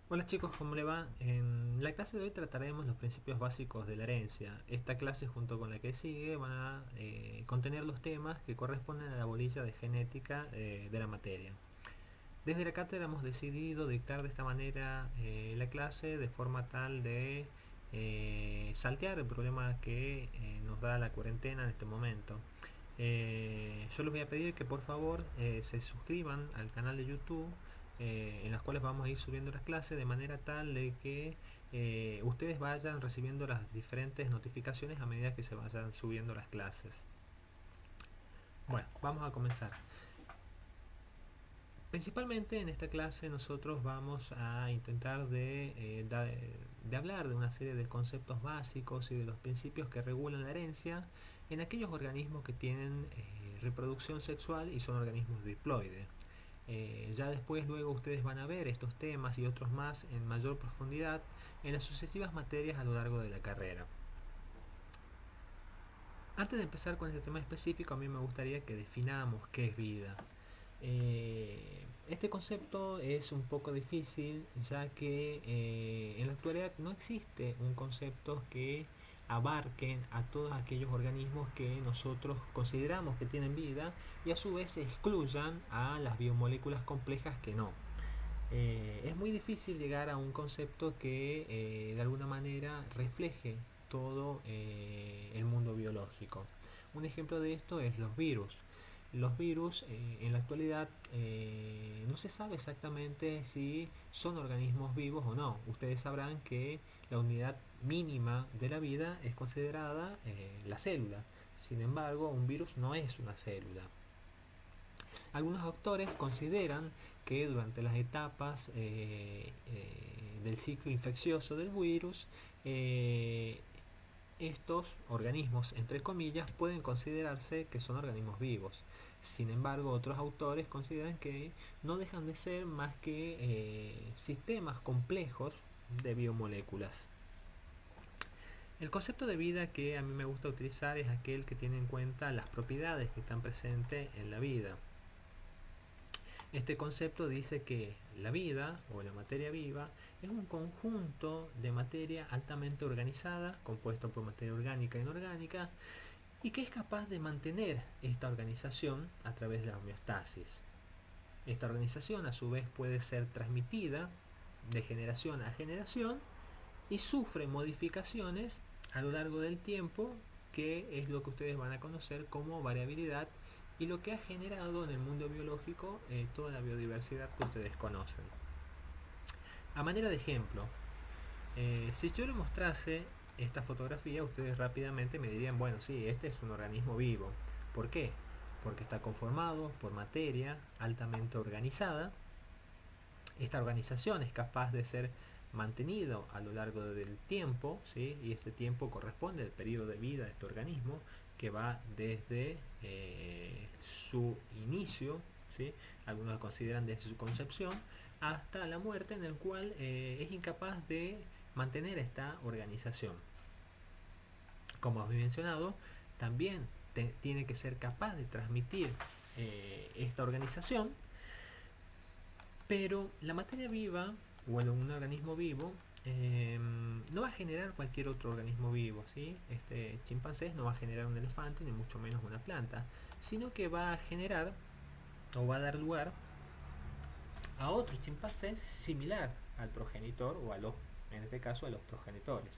Hola chicos, ¿cómo le va? En la clase de hoy trataremos los principios básicos de la herencia. Esta clase junto con la que sigue van a contener los temas que corresponden a la bolilla de genética de la materia. Desde la cátedra hemos decidido dictar de esta manera la clase de forma tal de saltear el problema que nos da la cuarentena en este momento. Yo les voy a pedir que por favor se suscriban al canal de YouTube en las cuales vamos a ir subiendo las clases de manera tal de que ustedes vayan recibiendo las diferentes notificaciones a medida que se vayan subiendo las clases. Bueno, vamos a comenzar. Principalmente en esta clase nosotros vamos a intentar de hablar de una serie de conceptos básicos y de los principios que regulan la herencia en aquellos organismos que tienen reproducción sexual y son organismos diploides. Ya después luego ustedes van a ver estos temas y otros más en mayor profundidad en las sucesivas materias a lo largo de la carrera. Antes de empezar con este tema específico, a mí me gustaría que definamos qué es vida. Este concepto es un poco difícil ya que en la actualidad no existe un concepto que abarquen a todos aquellos organismos que nosotros consideramos que tienen vida y a su vez excluyan a las biomoléculas complejas que no. Es muy difícil llegar a un concepto que de alguna manera refleje todo el mundo biológico. Un ejemplo de esto es los virus. Los virus en la actualidad no se sabe exactamente si son organismos vivos o no. Ustedes sabrán que la unidad mínima de la vida es considerada la célula. Sin embargo, un virus no es una célula. Algunos autores consideran que durante las etapas del ciclo infeccioso del virus, estos organismos, entre comillas, pueden considerarse que son organismos vivos. Sin embargo, otros autores consideran que no dejan de ser más que sistemas complejos de biomoléculas. El concepto de vida que a mí me gusta utilizar es aquel que tiene en cuenta las propiedades que están presentes en la vida. Este concepto dice que la vida o la materia viva es un conjunto de materia altamente organizada, compuesto por materia orgánica e inorgánica, y que es capaz de mantener esta organización a través de la homeostasis. Esta organización a su vez puede ser transmitida de generación a generación y sufre modificaciones a lo largo del tiempo, que es lo que ustedes van a conocer como variabilidad y lo que ha generado en el mundo biológico toda la biodiversidad que ustedes conocen. A manera de ejemplo, si yo les mostrase esta fotografía, ustedes rápidamente me dirían, bueno, sí, este es un organismo vivo. ¿Por qué? Porque está conformado por materia altamente organizada. Esta organización es capaz de ser mantenido a lo largo del tiempo, ¿sí? Y ese tiempo corresponde al periodo de vida de este organismo, que va desde su inicio, ¿sí? Algunos lo consideran desde su concepción, hasta la muerte, en el cual es incapaz de mantener esta organización. Como habéis mencionado, también tiene que ser capaz de transmitir esta organización, pero la materia viva, o un organismo vivo, no va a generar cualquier otro organismo vivo, ¿sí? Este chimpancé no va a generar un elefante, ni mucho menos una planta, sino que va a generar, o va a dar lugar a otro chimpancé similar al progenitor, o a los, en este caso, a los progenitores.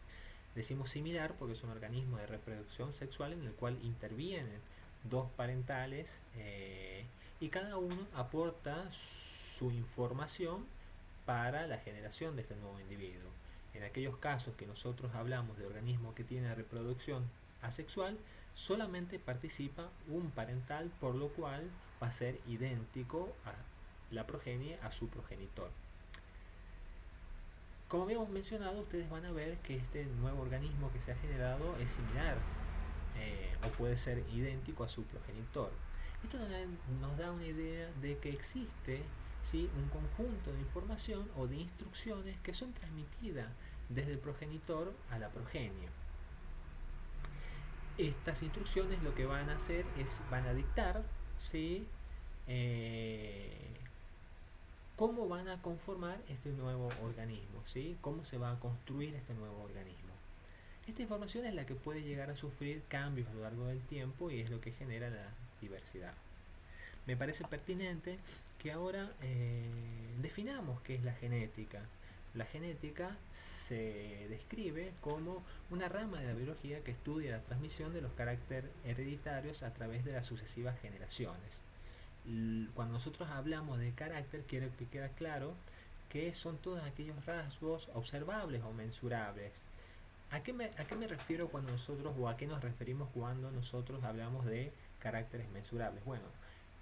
Decimos similar porque es un organismo de reproducción sexual en el cual intervienen dos parentales y cada uno aporta su información para la generación de este nuevo individuo. En aquellos casos que nosotros hablamos de organismos que tienen reproducción asexual, solamente participa un parental, por lo cual va a ser idéntico a la progenie a su progenitor. Como habíamos mencionado, ustedes van a ver que este nuevo organismo que se ha generado es similar o puede ser idéntico a su progenitor. Esto nos da una idea de que existe, ¿sí?, un conjunto de información o de instrucciones que son transmitidas desde el progenitor a la progenie. Estas instrucciones lo que van a hacer es, van a dictar, ¿sí?, cómo van a conformar este nuevo organismo, ¿sí? Cómo se va a construir este nuevo organismo. Esta información es la que puede llegar a sufrir cambios a lo largo del tiempo y es lo que genera la diversidad. Me parece pertinente que ahora definamos qué es la genética. La genética se describe como una rama de la biología que estudia la transmisión de los caracteres hereditarios a través de las sucesivas generaciones. Cuando nosotros hablamos de carácter, quiero que quede claro que son todos aquellos rasgos observables o mensurables. ¿A qué me refiero cuando nosotros, o a qué nos referimos cuando nosotros hablamos de caracteres mensurables? Bueno,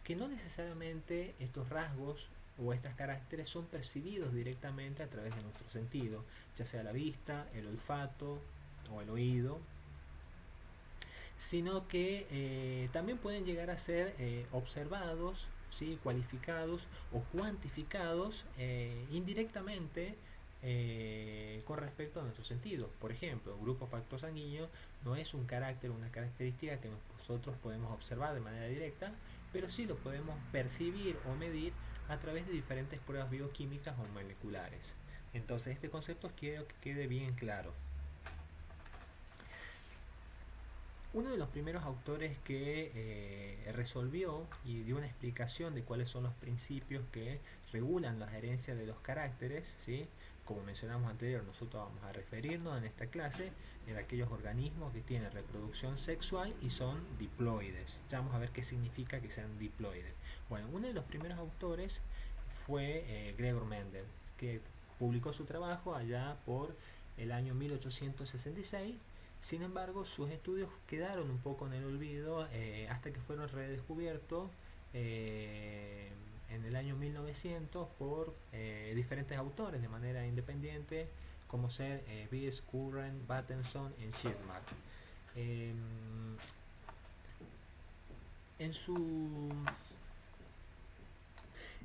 que no necesariamente estos rasgos o estos caracteres son percibidos directamente a través de nuestro sentido, ya sea la vista, el olfato o el oído, sino que también pueden llegar a ser observados, ¿sí? Cualificados o cuantificados indirectamente con respecto a nuestro sentido. Por ejemplo, el grupo factor sanguíneo no es un carácter, una característica que nosotros podemos observar de manera directa, pero sí lo podemos percibir o medir a través de diferentes pruebas bioquímicas o moleculares. Entonces este concepto quiero que quede bien claro. Uno de los primeros autores que resolvió y dio una explicación de cuáles son los principios que regulan la herencia de los caracteres, ¿sí? Como mencionamos anterior, nosotros vamos a referirnos en esta clase en aquellos organismos que tienen reproducción sexual y son diploides. Ya vamos a ver qué significa que sean diploides. Bueno, uno de los primeros autores fue Gregor Mendel, que publicó su trabajo allá por el año 1866. Sin embargo, sus estudios quedaron un poco en el olvido hasta que fueron redescubiertos eh, en el año 1900 por diferentes autores de manera independiente, como ser Beers, Curran, Battenson y Schirmack. Eh, en su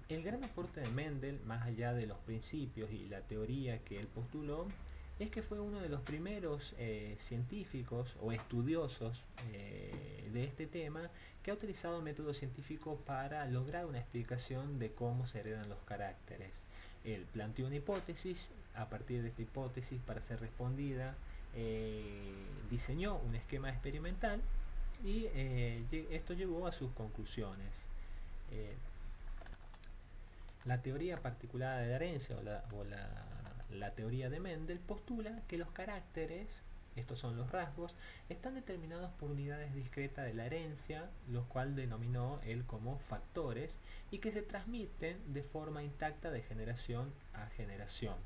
El gran aporte de Mendel, más allá de los principios y la teoría que él postuló, es que fue uno de los primeros científicos o estudiosos de este tema que ha utilizado métodos científicos para lograr una explicación de cómo se heredan los caracteres. Él planteó una hipótesis, a partir de esta hipótesis, para ser respondida, diseñó un esquema experimental y esto llevó a sus conclusiones. Eh, la teoría particular de la herencia la teoría de Mendel postula que los caracteres, estos son los rasgos, están determinados por unidades discretas de la herencia, los cuales denominó él como factores, y que se transmiten de forma intacta de generación a generación.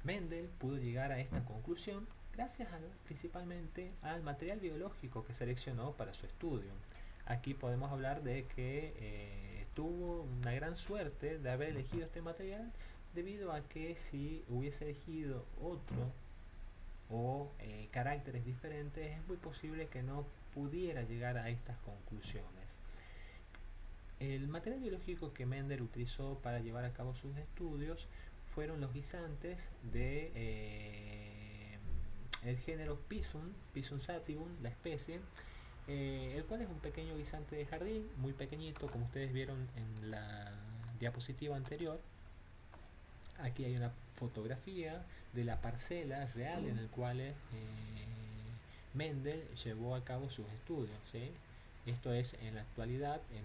Mendel pudo llegar a esta conclusión gracias principalmente al material biológico que seleccionó para su estudio. Aquí podemos hablar de que tuvo una gran suerte de haber elegido este material, debido a que si hubiese elegido otro o caracteres diferentes, es muy posible que no pudiera llegar a estas conclusiones. El material biológico que Mendel utilizó para llevar a cabo sus estudios fueron los guisantes de el género Pisum sativum, la especie, el cual es un pequeño guisante de jardín, muy pequeñito, como ustedes vieron en la diapositiva anterior. Aquí hay una fotografía de la parcela real en el cual Mendel llevó a cabo sus estudios, ¿sí? Esto es en la actualidad en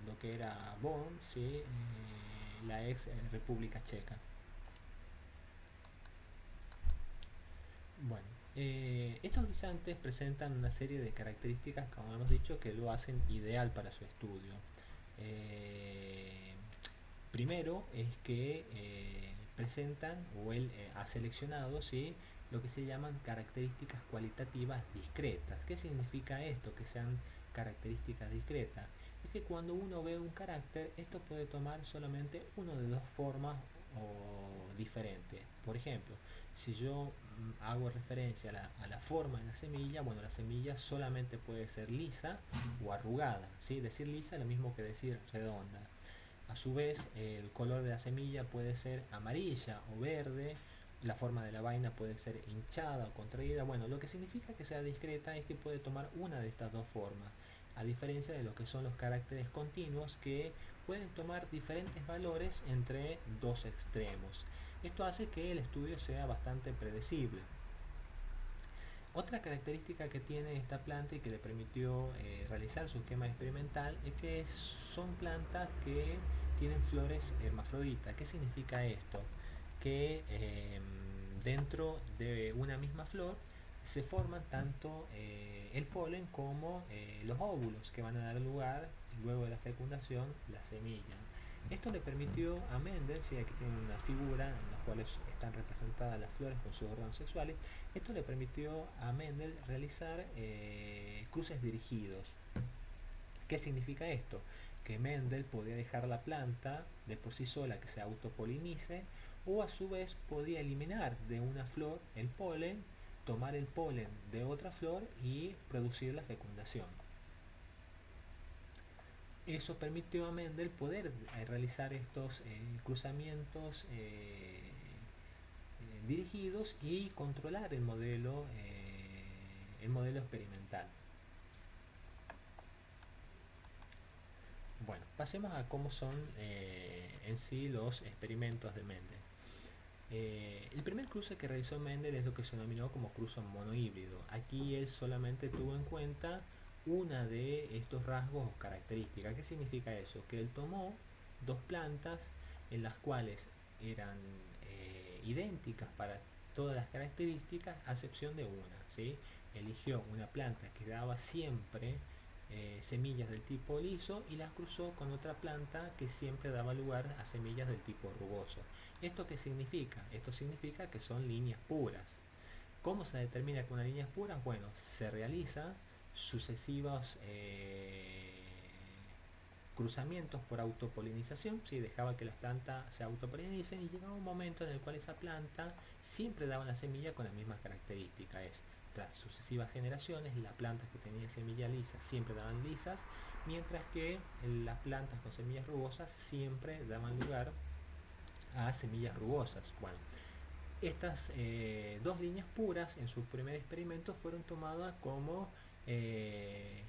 lo que era Bonn, ¿sí? La ex República Checa. Bueno, estos guisantes presentan una serie de características, como hemos dicho, que lo hacen ideal para su estudio. Eh, Primero es que presentan, o él ha seleccionado, ¿sí?, lo que se llaman características cualitativas discretas. ¿Qué significa esto? Que sean características discretas. Es que cuando uno ve un carácter, esto puede tomar solamente una de dos formas o diferentes. Por ejemplo, si yo hago referencia a la forma de la semilla, bueno, la semilla solamente puede ser lisa o arrugada, ¿sí? Decir lisa es lo mismo que decir redonda. A su vez, el color de la semilla puede ser amarilla o verde, la forma de la vaina puede ser hinchada o contraída. Bueno, lo que significa que sea discreta es que puede tomar una de estas dos formas. a diferencia de lo que son los caracteres continuos, que pueden tomar diferentes valores entre dos extremos. Esto hace que el estudio sea bastante predecible. Otra característica que tiene esta planta y que le permitió realizar su esquema experimental es que son plantas que tienen flores hermafroditas. ¿Qué significa esto? Que dentro de una misma flor se forman tanto el polen como los óvulos, que van a dar lugar, luego de la fecundación, la semilla. Esto le permitió a Mendel, sí, aquí tiene una figura en la cual están representadas las flores con sus órganos sexuales. Esto le permitió a Mendel realizar cruces dirigidos. ¿Qué significa esto? Que Mendel podía dejar la planta de por sí sola que se autopolinice, o a su vez podía eliminar de una flor el polen, tomar el polen de otra flor y producir la fecundación. Eso permitió a Mendel poder realizar estos cruzamientos dirigidos y controlar el modelo experimental. Bueno, pasemos a cómo son en sí los experimentos de Mendel. El primer cruce que realizó Mendel es lo que se denominó como cruce monohíbrido. Aquí él solamente tuvo en cuenta una de estos rasgos o características. ¿Qué significa eso? Que él tomó dos plantas en las cuales eran idénticas para todas las características, a excepción de una, ¿sí? Eligió una planta que daba siempre semillas del tipo liso y las cruzó con otra planta que siempre daba lugar a semillas del tipo rugoso. ¿Esto qué significa? Esto significa que son líneas puras. ¿Cómo se determina que una línea es pura? Bueno, se realiza sucesivos cruzamientos por autopolinización, ¿sí? Dejaba que las plantas se autopolinicen y llegaba un momento en el cual esa planta siempre daba la semilla con la misma característica. Tras sucesivas generaciones, las plantas que tenían semilla lisa siempre daban lisas, mientras que las plantas con semillas rugosas siempre daban lugar a semillas rugosas. Bueno, estas dos líneas puras en su primer experimento fueron tomadas como eh,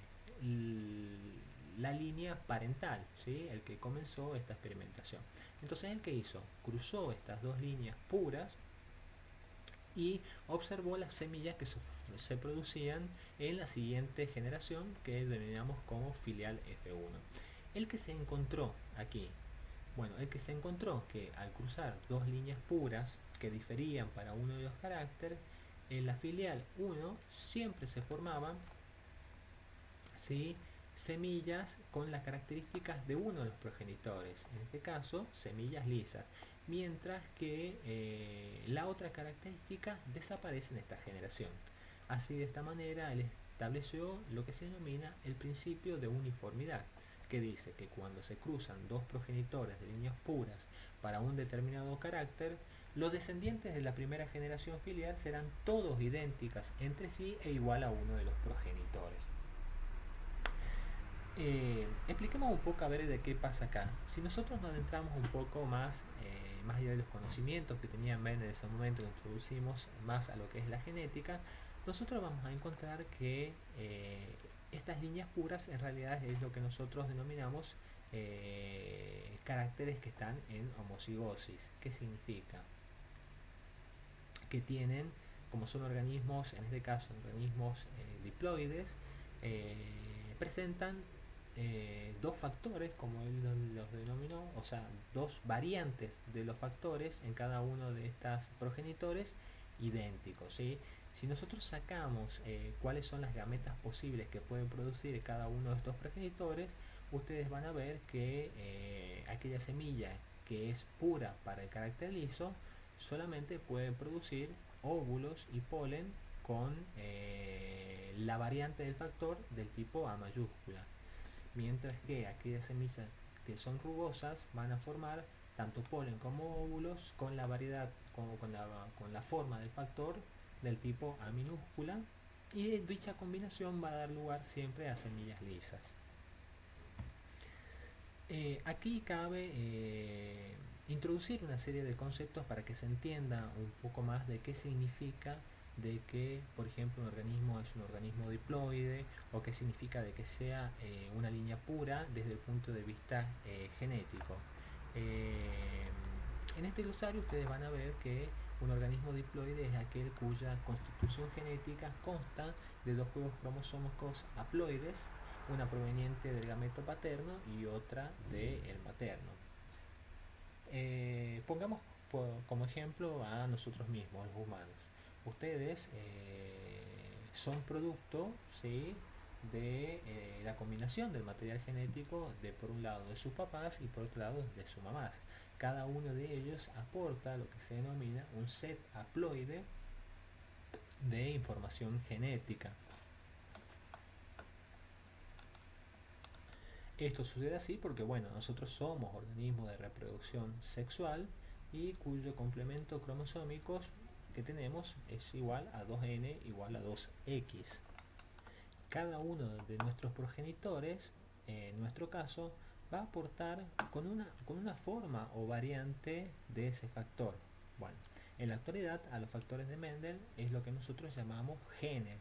la línea parental, ¿sí? El que comenzó esta experimentación. Entonces, ¿el que hizo? Cruzó estas dos líneas puras y observó las semillas que se producían en la siguiente generación, que denominamos como filial F1. El que se encontró aquí, bueno, el que se encontró que al cruzar dos líneas puras que diferían para uno de los caracteres, en la filial 1 siempre se formaban, ¿sí?, semillas con las características de uno de los progenitores, en este caso semillas lisas, mientras que la otra característica desaparece en esta generación. Así, de esta manera él estableció lo que se denomina el principio de uniformidad, que dice que cuando se cruzan dos progenitores de líneas puras para un determinado carácter, los descendientes de la primera generación filial serán todos idénticas entre sí e igual a uno de los progenitores. Expliquemos un poco a ver de qué pasa acá. Si nosotros nos adentramos un poco más, más allá de los conocimientos que tenía Ben en ese momento, que introducimos más a lo que es la genética, nosotros vamos a encontrar que estas líneas puras en realidad es lo que nosotros denominamos caracteres que están en homocigosis. ¿Qué significa? Que tienen, como son organismos, en este caso organismos diploides, presentan dos factores, como él los denominó, o sea, dos variantes de los factores en cada uno de estas progenitores idénticos, ¿sí? Si nosotros sacamos cuáles son las gametas posibles que pueden producir cada uno de estos progenitores, ustedes van a ver que aquella semilla que es pura para el carácter liso solamente puede producir óvulos y polen con la variante del factor del tipo A mayúscula, mientras que aquellas semillas que son rugosas van a formar tanto polen como óvulos con la variedad, con la forma del factor del tipo A minúscula, y dicha combinación va a dar lugar siempre a semillas lisas. Aquí cabe introducir una serie de conceptos para que se entienda un poco más de qué significa de que, por ejemplo, un organismo es un organismo diploide, o qué significa de que sea una línea pura desde el punto de vista genético. Eh, en este glosario ustedes van a ver que un organismo diploide es aquel cuya constitución genética consta de dos juegos cromosómicos haploides, una proveniente del gameto paterno y otra del materno. Pongamos como ejemplo a nosotros mismos, los humanos. Ustedes son producto, ¿sí?, de la combinación del material genético de por un lado de sus papás y por otro lado de sus mamás. Cada uno de ellos aporta lo que se denomina un set haploide de información genética. Esto sucede así porque, bueno, nosotros somos organismos de reproducción sexual y cuyo complemento cromosómico que tenemos es igual a 2n igual a 2x. Cada uno de nuestros progenitores, en nuestro caso, va a aportar con una forma o variante de ese factor. Bueno, en la actualidad a los factores de Mendel es lo que nosotros llamamos genes,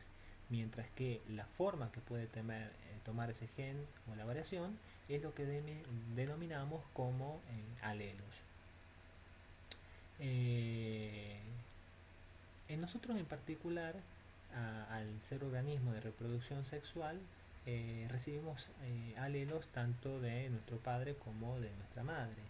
mientras que la forma que puede tomar ese gen o la variación es lo que denominamos como alelos. Eh, en nosotros en particular, al ser organismo de reproducción sexual, recibimos alelos tanto de nuestro padre como de nuestra madre,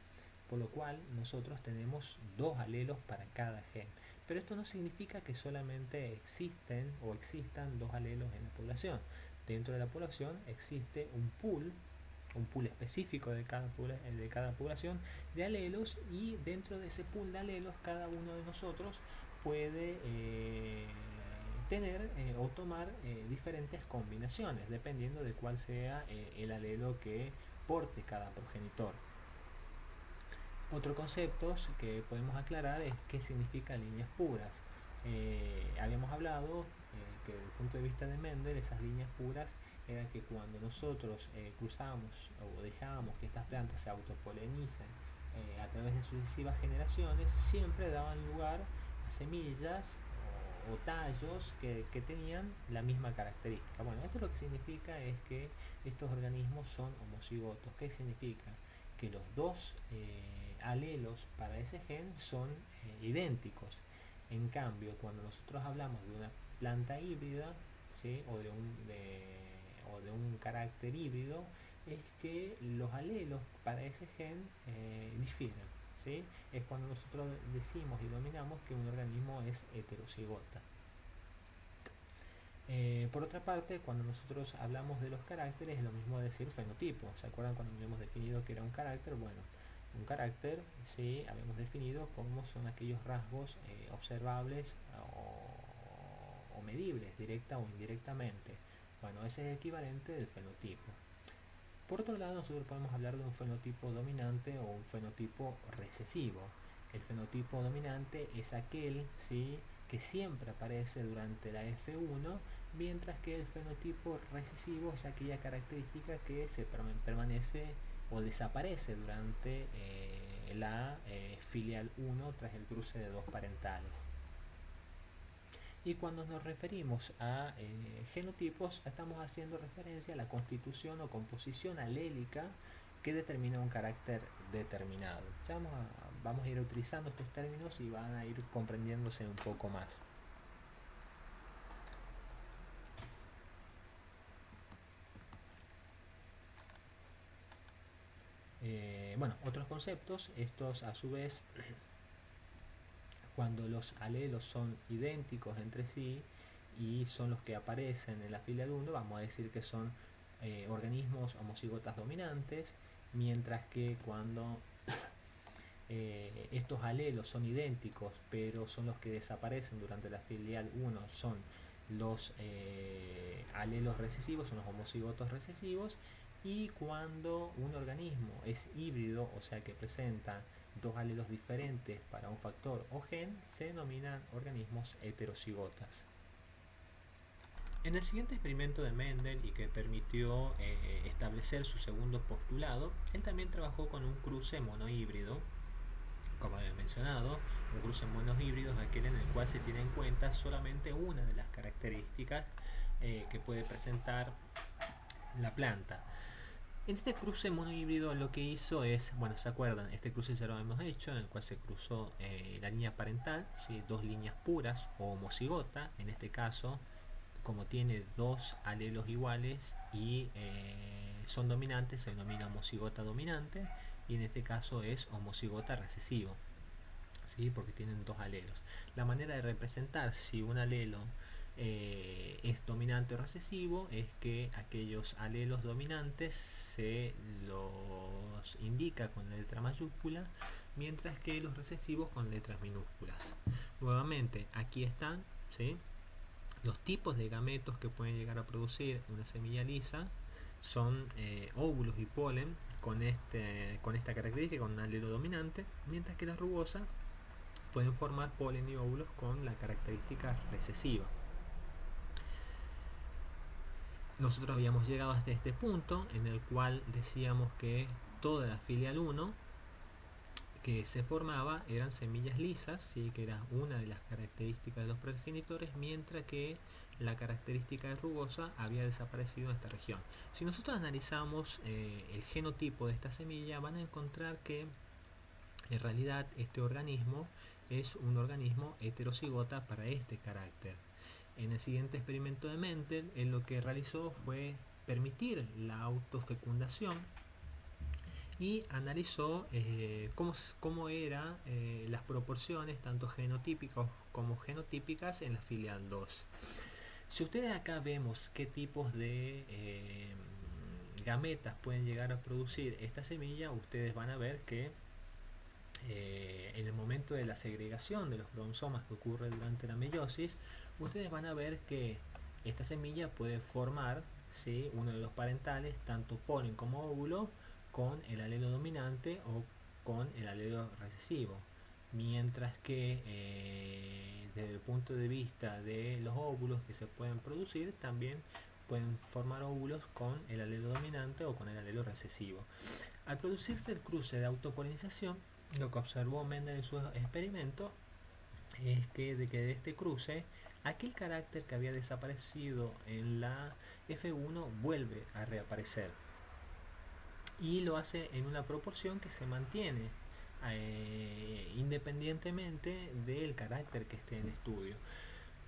por lo cual nosotros tenemos dos alelos para cada gen. Pero esto no significa que solamente existen o existan dos alelos en la población. Dentro de la población existe un pool específico de cada población de alelos, y dentro de ese pool de alelos cada uno de nosotros puede tener o tomar diferentes combinaciones dependiendo de cuál sea el alelo que porte cada progenitor. Otro concepto que podemos aclarar es qué significa líneas puras. Habíamos hablado que desde el punto de vista de Mendel esas líneas puras eran que cuando nosotros cruzamos o dejábamos que estas plantas se autopolenicen a través de sucesivas generaciones, siempre daban lugar a semillas o tallos que tenían la misma característica. Bueno, esto lo que significa es que estos organismos son homocigotos. ¿Qué significa? Que los dos alelos para ese gen son idénticos. En cambio, cuando nosotros hablamos de una planta híbrida, ¿sí?, o de un carácter híbrido, es que los alelos para ese gen difieren, ¿sí? Es cuando nosotros decimos y dominamos que un organismo es heterocigota. Por otra parte, cuando nosotros hablamos de los caracteres, es lo mismo decir fenotipo. ¿Se acuerdan cuando habíamos definido que era un carácter? Bueno, un carácter, sí, habíamos definido cómo son aquellos rasgos observables o medibles, directa o indirectamente. Bueno, ese es el equivalente del fenotipo. Por otro lado, nosotros podemos hablar de un fenotipo dominante o un fenotipo recesivo. El fenotipo dominante es aquel, ¿sí?, que siempre aparece durante la F1, mientras que el fenotipo recesivo es aquella característica que se permanece o desaparece durante la filial 1 tras el cruce de dos parentales. Y cuando nos referimos a genotipos, estamos haciendo referencia a la constitución o composición alélica que determina un carácter determinado. Ya vamos a ir utilizando estos términos y van a ir comprendiéndose un poco más. Bueno, otros conceptos, estos a su vez, cuando los alelos son idénticos entre sí y son los que aparecen en la filial 1, vamos a decir que son organismos homocigotas dominantes, mientras que cuando estos alelos son idénticos pero son los que desaparecen durante la filial 1, son los alelos recesivos, son los homocigotos recesivos. Y cuando un organismo es híbrido, o sea que presenta dos alelos diferentes para un factor o gen, se denominan organismos heterocigotas. En el siguiente experimento de Mendel, y que permitió establecer su segundo postulado, él también trabajó con un cruce monohíbrido, como había mencionado, Un cruce monohíbrido es aquel en el cual se tiene en cuenta solamente una de las características que puede presentar la planta. En este cruce monohíbrido lo que hizo es, bueno, ¿se acuerdan? Este cruce ya lo hemos hecho, en el cual se cruzó la línea parental, ¿sí? Dos líneas puras o homocigota, en este caso, como tiene dos alelos iguales y son dominantes, se denomina homocigota dominante, y en este caso es homocigota recesivo, ¿sí? Porque tienen dos alelos. La manera de representar si un alelo es dominante o recesivo es que aquellos alelos dominantes se los indica con la letra mayúscula, mientras que los recesivos con letras minúsculas. Nuevamente, aquí están, ¿sí? Los tipos de gametos que pueden llegar a producir una semilla lisa son óvulos y polen con esta característica, con un alelo dominante, mientras que la rugosa pueden formar polen y óvulos con la característica recesiva. Nosotros habíamos llegado hasta este punto en el cual decíamos que toda la filial 1 que se formaba eran semillas lisas, ¿sí? Que era una de las características de los progenitores, mientras que la característica de rugosa había desaparecido en esta región. Si nosotros analizamos el genotipo de esta semilla, van a encontrar que en realidad este organismo es un organismo heterocigota para este carácter. En el siguiente experimento de Mendel, él lo que realizó fue permitir la autofecundación y analizó cómo eran las proporciones tanto genotípicas como genotípicas en la filial 2. Si ustedes acá vemos qué tipos de gametas pueden llegar a producir esta semilla, ustedes van a ver que en el momento de la segregación de los cromosomas que ocurre durante la meiosis, ustedes van a ver que esta semilla puede formar, ¿sí?, uno de los parentales, tanto polen como óvulo, con el alelo dominante o con el alelo recesivo. Mientras que desde el punto de vista de los óvulos que se pueden producir, también pueden formar óvulos con el alelo dominante o con el alelo recesivo. Al producirse el cruce de autopolinización, lo que observó Mendel en sus experimentos es que de este cruce, aquel carácter que había desaparecido en la F1 vuelve a reaparecer y lo hace en una proporción que se mantiene independientemente del carácter que esté en estudio.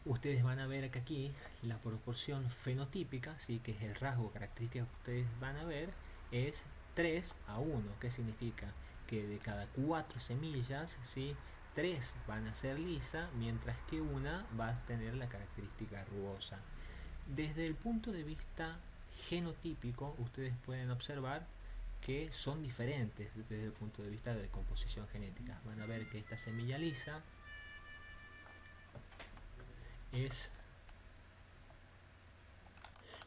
Ustedes van a ver que aquí la proporción fenotípica, ¿sí?, que es el rasgo característico que ustedes van a ver, es 3:1. ¿Qué significa? Que de cada 4 semillas, ¿sí?, 3 van a ser lisa, mientras que una va a tener la característica rugosa. Desde el punto de vista genotípico, ustedes pueden observar que son diferentes desde el punto de vista de composición genética. Van a ver que esta semilla lisa es...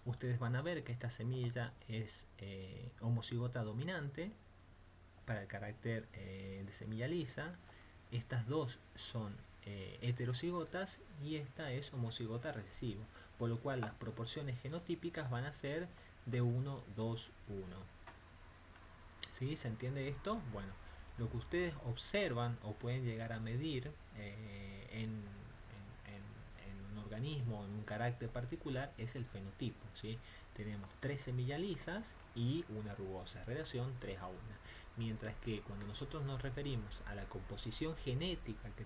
Ustedes van a ver que esta semilla es homocigota dominante para el carácter de semilla lisa. Estas dos son heterocigotas y esta es homocigota recesivo, por lo cual las proporciones genotípicas van a ser de 1, 2, 1. ¿Sí? ¿Se entiende esto? Bueno, lo que ustedes observan o pueden llegar a medir en un organismo, en un carácter particular, es el fenotipo, ¿sí? Tenemos 3 semillas lisas y una rugosa, relación 3:1. Mientras que cuando nosotros nos referimos a la composición genética que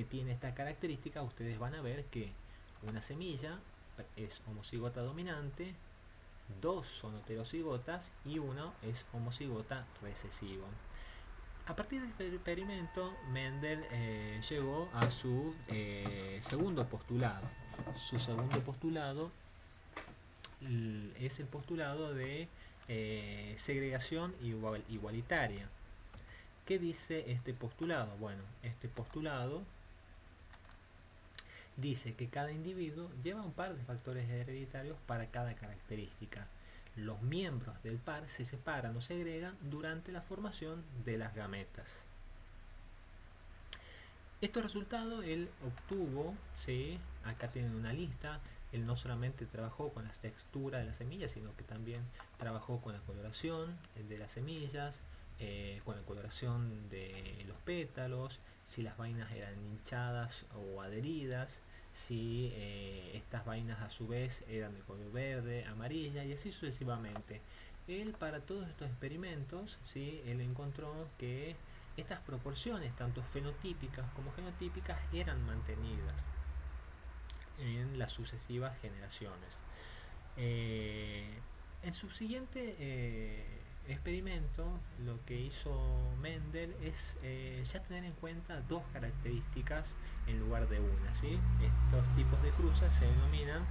tiene esta característica, ustedes van a ver que una semilla es homocigota dominante, 2 son heterocigotas y 1 es homocigota recesivo. A partir de este experimento, Mendel llegó a su segundo postulado. Su segundo postulado es el postulado de segregación igualitaria. ¿Qué dice este postulado? Bueno, este postulado dice que cada individuo lleva un par de factores hereditarios para cada característica. Los miembros del par se separan o segregan durante la formación de las gametas. Estos resultados él obtuvo, ¿sí? Acá tienen una lista. Él no solamente trabajó con la textura de las semillas, sino que también trabajó con la coloración de las semillas, con la coloración de los pétalos, si las vainas eran hinchadas o adheridas, si estas vainas a su vez eran de color verde, amarilla y así sucesivamente. Él, para todos estos experimentos, ¿sí?, él encontró que estas proporciones, tanto fenotípicas como genotípicas, eran mantenidas en las sucesivas generaciones. En su siguiente experimento, lo que hizo Mendel es ya tener en cuenta dos características en lugar de una, ¿sí? Estos tipos de cruces se denominan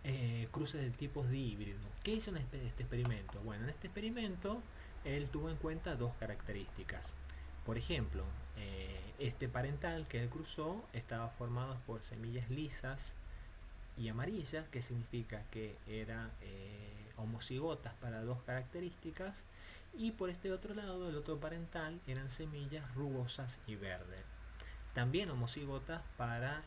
eh, cruces de tipos de híbrido. ¿Qué hizo en este experimento? Bueno, en este experimento él tuvo en cuenta dos características. Por ejemplo, este parental que él cruzó estaba formado por semillas lisas y amarillas, que significa que eran homocigotas para dos características, y por este otro lado, el otro parental, eran semillas rugosas y verdes, también homocigotas para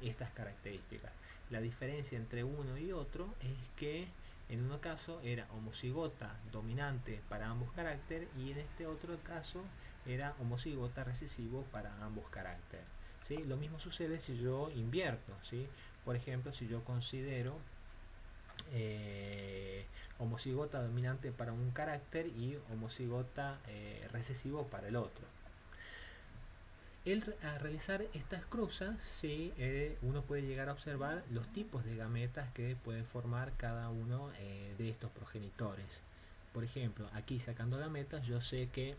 estas características. La diferencia entre uno y otro es que en uno caso era homocigota dominante para ambos caracteres y en este otro caso era homocigota recesivo para ambos caracteres. ¿Sí? Lo mismo sucede si yo invierto, ¿sí? Por ejemplo, si yo considero homocigota dominante para un carácter y homocigota recesivo para el otro. Al realizar estas cruzas, sí, uno puede llegar a observar los tipos de gametas que pueden formar cada uno de estos progenitores. Por ejemplo, aquí sacando gametas, yo sé que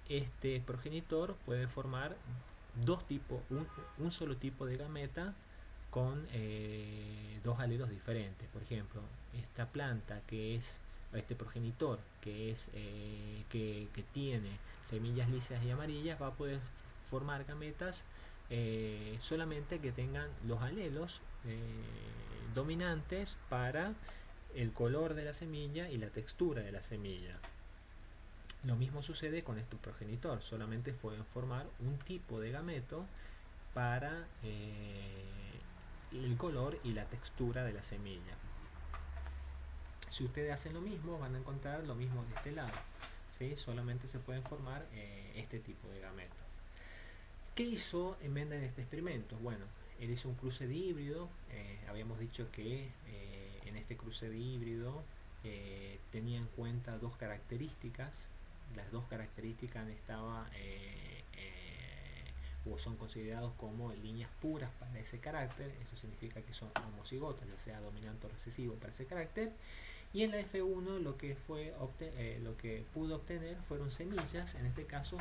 este progenitor puede formar dos tipos, un solo tipo de gameta con dos alelos diferentes. Por ejemplo, esta planta que es este progenitor que tiene semillas lisas y amarillas va a poder formar gametas solamente que tengan los alelos dominantes para el color de la semilla y la textura de la semilla. Lo mismo sucede con este progenitor, solamente pueden formar un tipo de gameto para el color y la textura de la semilla. Si ustedes hacen lo mismo, van a encontrar lo mismo de este lado, ¿sí? Solamente se pueden formar este tipo de gametos. ¿Qué hizo Mendel en este experimento? Bueno, él hizo un cruce de híbrido. Habíamos dicho que en este cruce de híbrido tenía en cuenta dos características. Las dos características estaban o son considerados como líneas puras para ese carácter. Eso significa que son homocigotas, ya sea dominante o recesivo para ese carácter. Y en la F1 lo que pudo obtener fueron semillas, en este caso,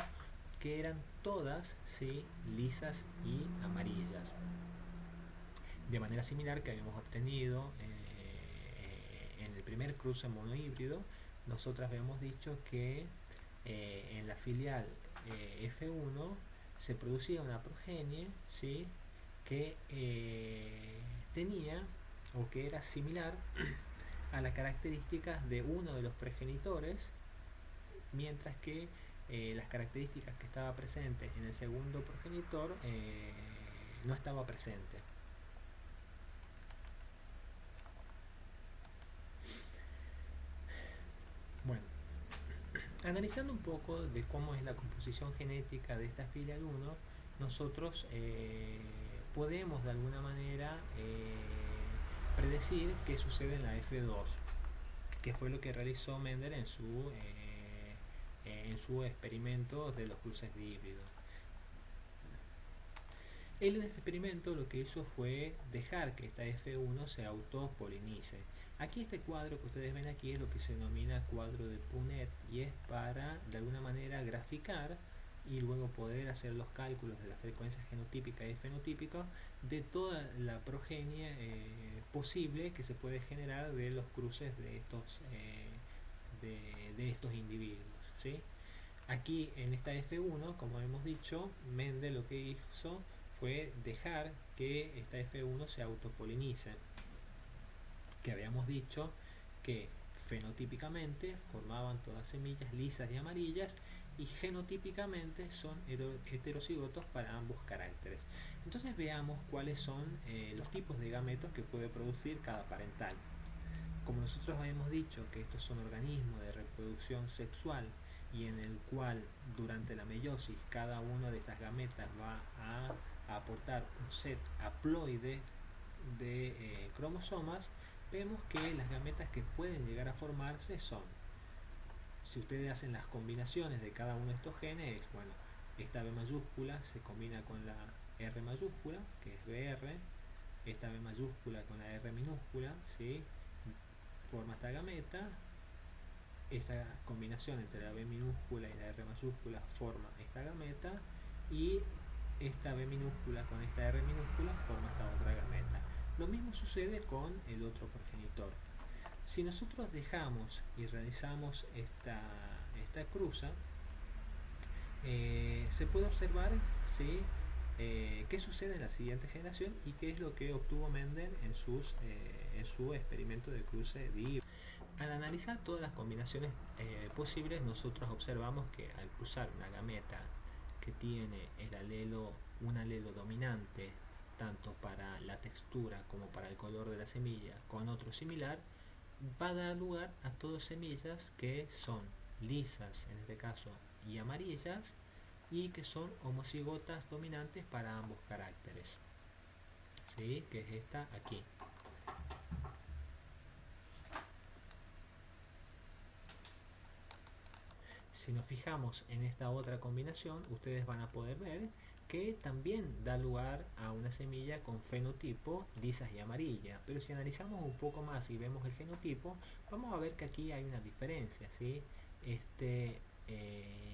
que eran todas, ¿sí?, lisas y amarillas. De manera similar que habíamos obtenido en el primer cruce monohíbrido, nosotros habíamos dicho que en la filial F1 se producía una progenie, ¿sí?, que tenía o que era similar a las características de uno de los progenitores, mientras que las características que estaba presente en el segundo progenitor no estaba presente. Bueno, analizando un poco de cómo es la composición genética de esta filial 1, nosotros podemos de alguna manera predecir qué sucede en la F2, que fue lo que realizó Mendel en su experimento de los cruces de híbrido. Él en este experimento lo que hizo fue dejar que esta F1 se autopolinice. Aquí este cuadro que ustedes ven aquí es lo que se denomina cuadro de Punnett y es para de alguna manera graficar y luego poder hacer los cálculos de las frecuencias genotípicas y fenotípicas de toda la progenie posible que se puede generar de los cruces de estos individuos, ¿sí? Aquí en esta F1, como hemos dicho, Mendel lo que hizo fue dejar que esta F1 se autopolinice, que habíamos dicho que fenotípicamente formaban todas semillas lisas y amarillas y genotípicamente son heterocigotos para ambos caracteres. Entonces veamos cuáles son los tipos de gametos que puede producir cada parental. Como nosotros habíamos dicho que estos son organismos de reproducción sexual y en el cual durante la meiosis cada una de estas gametas va a aportar un set haploide de cromosomas, vemos que las gametas que pueden llegar a formarse son, si ustedes hacen las combinaciones de cada uno de estos genes, bueno, esta B mayúscula se combina con la R mayúscula, que es BR, esta B mayúscula con la R minúscula, ¿sí? Forma esta gameta, esta combinación entre la B minúscula y la R mayúscula forma esta gameta, y esta B minúscula con esta R minúscula forma esta otra gameta. Lo mismo sucede con el otro progenitor. Si nosotros dejamos y realizamos esta cruza, se puede observar, ¿sí? Qué sucede en la siguiente generación y qué es lo que obtuvo Mendel en su experimento de cruce de híbridos. Al analizar todas las combinaciones posibles, nosotros observamos que al cruzar una gameta que tiene un alelo dominante tanto para la textura como para el color de la semilla con otro similar, va a dar lugar a todas semillas que son lisas en este caso y amarillas, y que son homocigotas dominantes para ambos caracteres, ¿sí? Que es esta aquí. Si nos fijamos en esta otra combinación, ustedes van a poder ver que también da lugar a una semilla con fenotipo lisas y amarillas. Pero si analizamos un poco más y vemos el genotipo, vamos a ver que aquí hay una diferencia, ¿sí?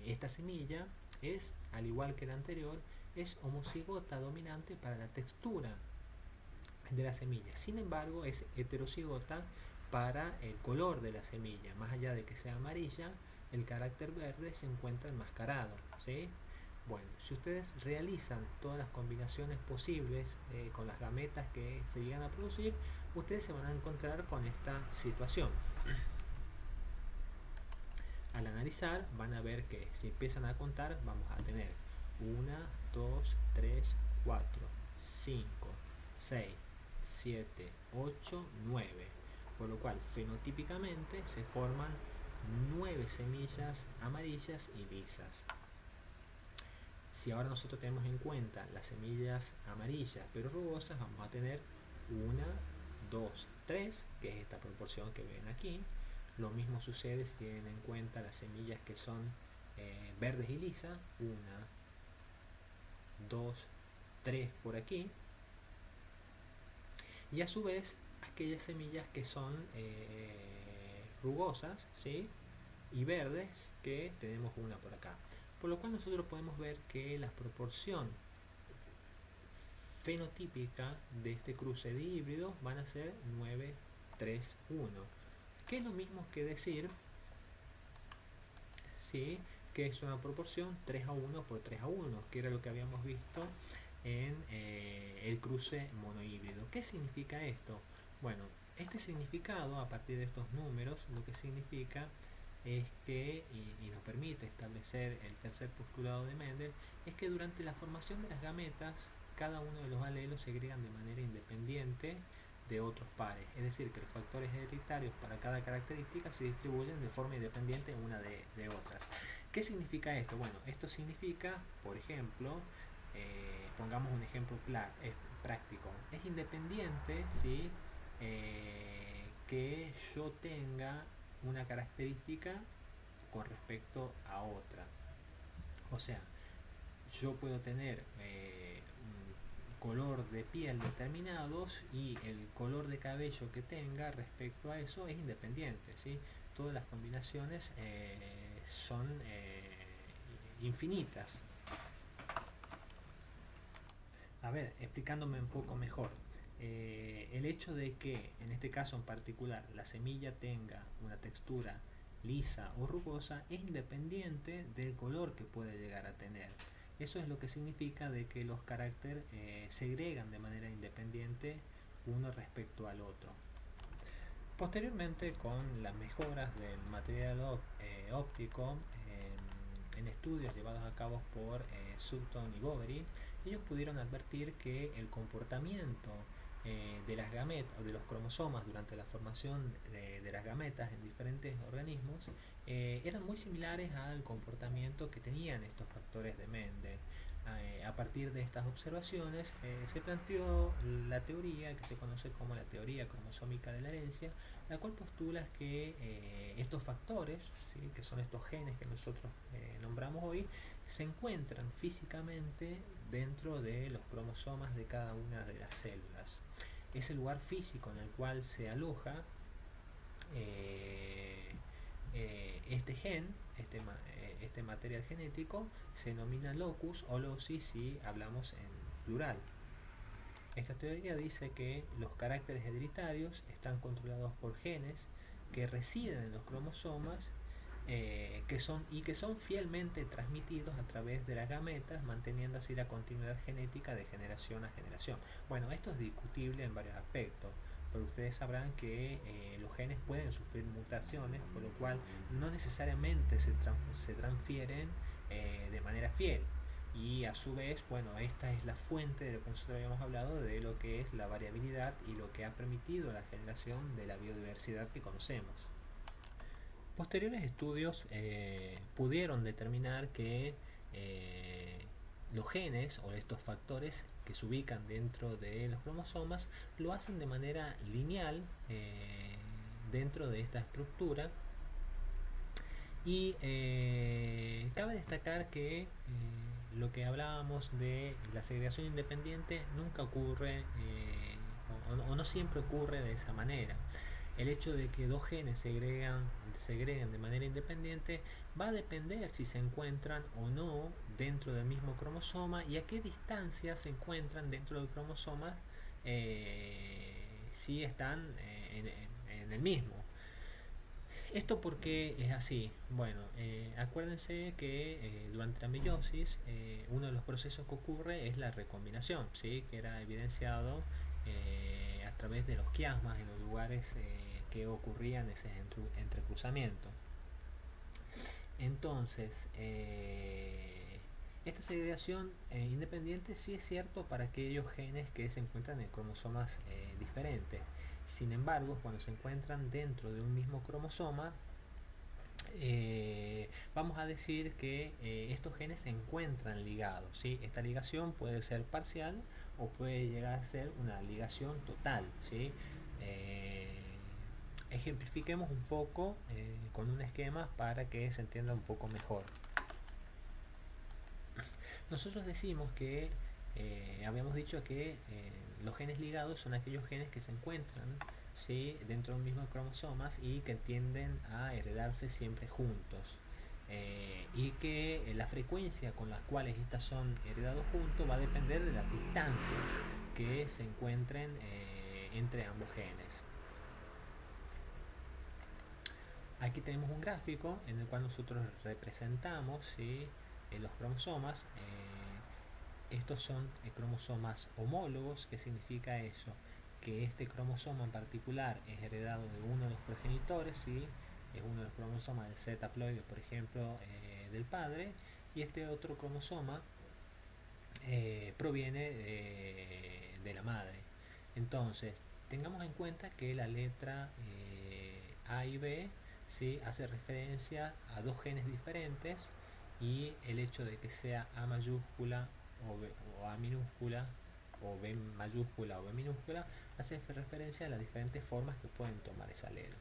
Esta semilla es, al igual que la anterior, es homocigota dominante para la textura de la semilla. Sin embargo, es heterocigota para el color de la semilla. Más allá de que sea amarilla, el carácter verde se encuentra enmascarado, ¿sí? Bueno, si ustedes realizan todas las combinaciones posibles con las gametas que se llegan a producir, ustedes se van a encontrar con esta situación. Al analizar van a ver que si empiezan a contar vamos a tener 1, 2, 3, 4, 5, 6, 7, 8, 9, por lo cual fenotípicamente se forman 9 semillas amarillas y lisas. Si ahora nosotros tenemos en cuenta las semillas amarillas pero rugosas, vamos a tener 1, 2, 3, que es esta proporción que ven aquí. Lo mismo sucede si tienen en cuenta las semillas que son verdes y lisas, 1, 2, 3 por aquí. Y a su vez aquellas semillas que son rugosas, ¿sí? Y verdes, que tenemos una por acá. Por lo cual nosotros podemos ver que la proporción fenotípica de este cruce de híbridos van a ser 9, 3, 1, que es lo mismo que decir, ¿sí?, que es una proporción 3 a 1 por 3 a 1, que era lo que habíamos visto en el cruce monohíbrido. ¿Qué significa esto? Bueno, este significado, a partir de estos números, lo que significa es que, y nos permite establecer el tercer postulado de Mendel, es que durante la formación de las gametas, cada uno de los alelos se agregan de manera independiente de otros pares, es decir, que los factores hereditarios para cada característica se distribuyen de forma independiente una de otras. ¿Qué significa esto? Bueno, esto significa, por ejemplo, pongamos un ejemplo práctico, es independiente, ¿sí?, que yo tenga una característica con respecto a otra. O sea, yo puedo tener un color de piel determinados y el color de cabello que tenga respecto a eso es independiente, ¿sí? Todas las combinaciones son infinitas. A ver, explicándome un poco mejor. El hecho de que en este caso en particular la semilla tenga una textura lisa o rugosa es independiente del color que puede llegar a tener. Eso es lo que significa de que los caracteres segregan de manera independiente uno respecto al otro. Posteriormente, con las mejoras del material óptico en estudios llevados a cabo por Sutton y Boveri, ellos pudieron advertir que el comportamiento de las gametas o de los cromosomas durante la formación de las gametas en diferentes organismos eran muy similares al comportamiento que tenían estos factores de Mendel. A partir de estas observaciones se planteó la teoría que se conoce como la teoría cromosómica de la herencia, la cual postula que estos factores, ¿sí?, que son estos genes que nosotros nombramos hoy, se encuentran físicamente dentro de los cromosomas de cada una de las células. Ese lugar físico en el cual se aloja eh, este gen, este material genético, se denomina locus o loci si hablamos en plural. Esta teoría dice que los caracteres hereditarios están controlados por genes que residen en los cromosomas que son fielmente transmitidos a través de las gametas, manteniendo así la continuidad genética de generación a generación. Bueno, esto es discutible en varios aspectos, pero ustedes sabrán que los genes pueden sufrir mutaciones, por lo cual no necesariamente se transfieren de manera fiel. Y a su vez, bueno, esta es la fuente de lo que nosotros habíamos hablado, de lo que es la variabilidad y lo que ha permitido la generación de la biodiversidad que conocemos. Posteriores estudios pudieron determinar que eh, los genes o estos factores que se ubican dentro de los cromosomas lo hacen de manera lineal dentro de esta estructura y cabe destacar que lo que hablábamos de la segregación independiente nunca ocurre o no siempre ocurre de esa manera. El hecho de que dos genes segreguen de manera independiente va a depender si se encuentran o no dentro del mismo cromosoma y a qué distancia se encuentran dentro del cromosoma si están en el mismo. ¿Esto por qué es así? Bueno, acuérdense que durante la meiosis uno de los procesos que ocurre es la recombinación, ¿sí?, que era evidenciado a través de los quiasmas en los lugares que ocurrían ese entrecruzamiento. Entonces, esta segregación independiente sí es cierto para aquellos genes que se encuentran en cromosomas diferentes. Sin embargo, cuando se encuentran dentro de un mismo cromosoma, vamos a decir que estos genes se encuentran ligados, ¿sí? Esta ligación puede ser parcial o puede llegar a ser una ligación total, ¿sí? Eh, Ejemplifiquemos un poco con un esquema para que se entienda un poco mejor. Nosotros decimos que habíamos dicho que los genes ligados son aquellos genes que se encuentran, ¿sí?, dentro de un mismo cromosomas y que tienden a heredarse siempre juntos. Y que la frecuencia con las cuales estas son heredados juntos va a depender de las distancias que se encuentren entre ambos genes. Aquí tenemos un gráfico en el cual nosotros representamos, ¿sí?, los cromosomas. Estos son cromosomas homólogos. ¿Qué significa eso? Que este cromosoma en particular es heredado de uno de los progenitores, ¿sí? Es uno de los cromosomas del Z haploide, por ejemplo, del padre, y este otro cromosoma proviene de la madre. Entonces, tengamos en cuenta que la letra A y B, ¿sí?, hace referencia a dos genes diferentes, y el hecho de que sea A mayúscula o A minúscula o B mayúscula o B minúscula hace referencia a las diferentes formas que pueden tomar ese alelo.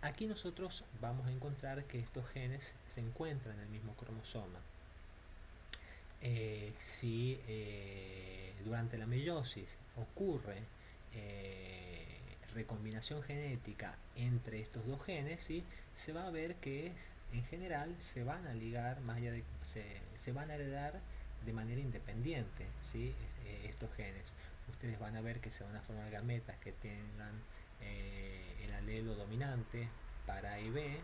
Aquí nosotros vamos a encontrar que estos genes se encuentran en el mismo cromosoma. Si durante la meiosis ocurre recombinación genética entre estos dos genes, ¿sí?, se va a ver que en general se van a ligar, más allá de se van a heredar de manera independiente, ¿sí?, estos genes. Ustedes van a ver que se van a formar gametas que tengan el alelo dominante para A y B,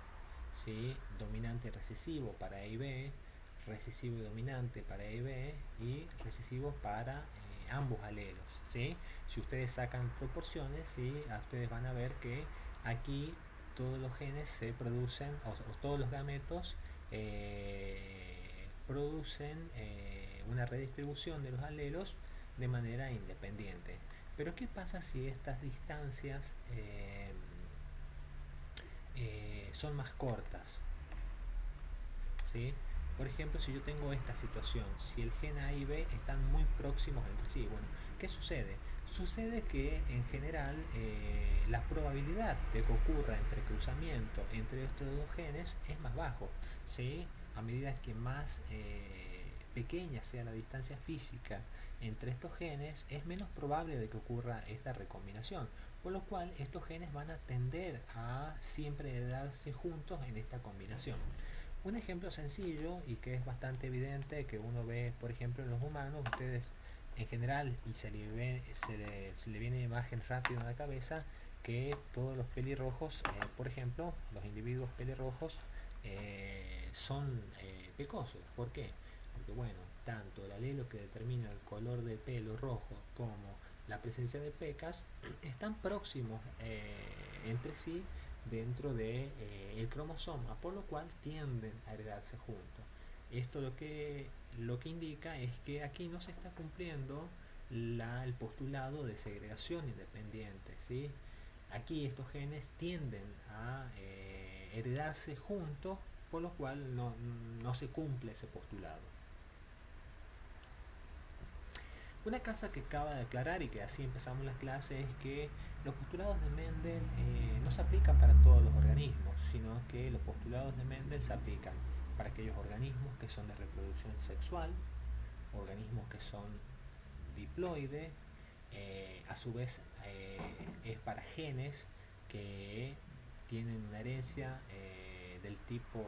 ¿sí?, dominante y recesivo para A y B, recesivo y dominante para A y B, y recesivo para ambos alelos, ¿sí? Si ustedes sacan proporciones, ¿sí?, ustedes van a ver que aquí todos los genes se producen, o todos los gametos producen una redistribución de los alelos de manera independiente. Pero ¿qué pasa si estas distancias son más cortas? ¿Sí? Por ejemplo, si yo tengo esta situación, si el gen A y B están muy próximos entre sí, bueno, ¿qué sucede? Sucede que en general la probabilidad de que ocurra entre cruzamiento entre estos dos genes es más bajo, ¿sí? A medida que más pequeña sea la distancia física entre estos genes, es menos probable de que ocurra esta recombinación, por lo cual estos genes van a tender a siempre darse juntos en esta combinación. Un ejemplo sencillo y que es bastante evidente que uno ve, por ejemplo, en los humanos, ustedes en general, y se le viene imagen rápido a la cabeza, que todos los pelirrojos, por ejemplo, los individuos pelirrojos son pecosos. ¿Por qué? Porque bueno, tanto el alelo que determina el color del pelo rojo como la presencia de pecas están próximos entre sí dentro de el cromosoma, por lo cual tienden a heredarse juntos. Esto lo que indica es que aquí no se está cumpliendo el postulado de segregación independiente, ¿sí? Aquí estos genes tienden a heredarse juntos, por lo cual no se cumple ese postulado. Una cosa que acaba de aclarar y que así empezamos las clases es que los postulados de Mendel no se aplican para todos los organismos, sino que los postulados de Mendel se aplican para aquellos organismos que son de reproducción sexual, organismos que son diploides, a su vez es para genes que tienen una herencia del tipo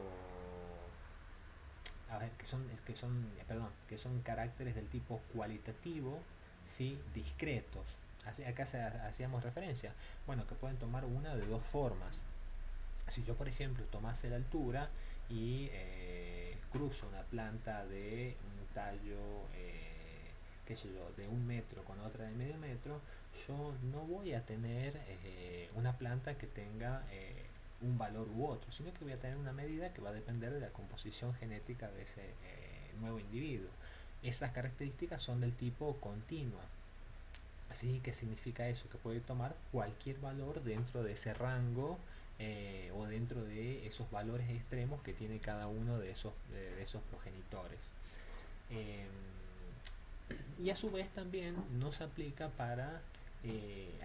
a ver, que son caracteres del tipo cualitativo, ¿sí? Discretos. Acá hacíamos referencia. Bueno, que pueden tomar una de dos formas. Si yo, por ejemplo, tomase la altura y cruzo una planta de un tallo, qué sé yo, de 1 metro con otra de medio metro, yo no voy a tener una planta que tenga un valor u otro, sino que voy a tener una medida que va a depender de la composición genética de ese nuevo individuo. Esas características son del tipo continua. Así que significa eso, que puede tomar cualquier valor dentro de ese rango o dentro de esos valores extremos que tiene cada uno de esos progenitores. Eh, y a su vez también no se aplica para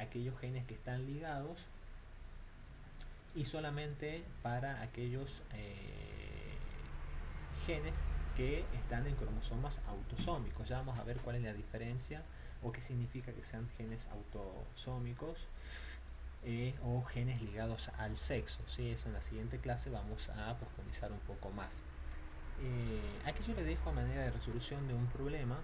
aquellos genes que están ligados y solamente para aquellos genes que están en cromosomas autosómicos. Ya vamos a ver cuál es la diferencia o qué significa que sean genes autosómicos o genes ligados al sexo. ¿Sí? Eso en la siguiente clase vamos a profundizar un poco más. Aquí yo les dejo a manera de resolución de un problema,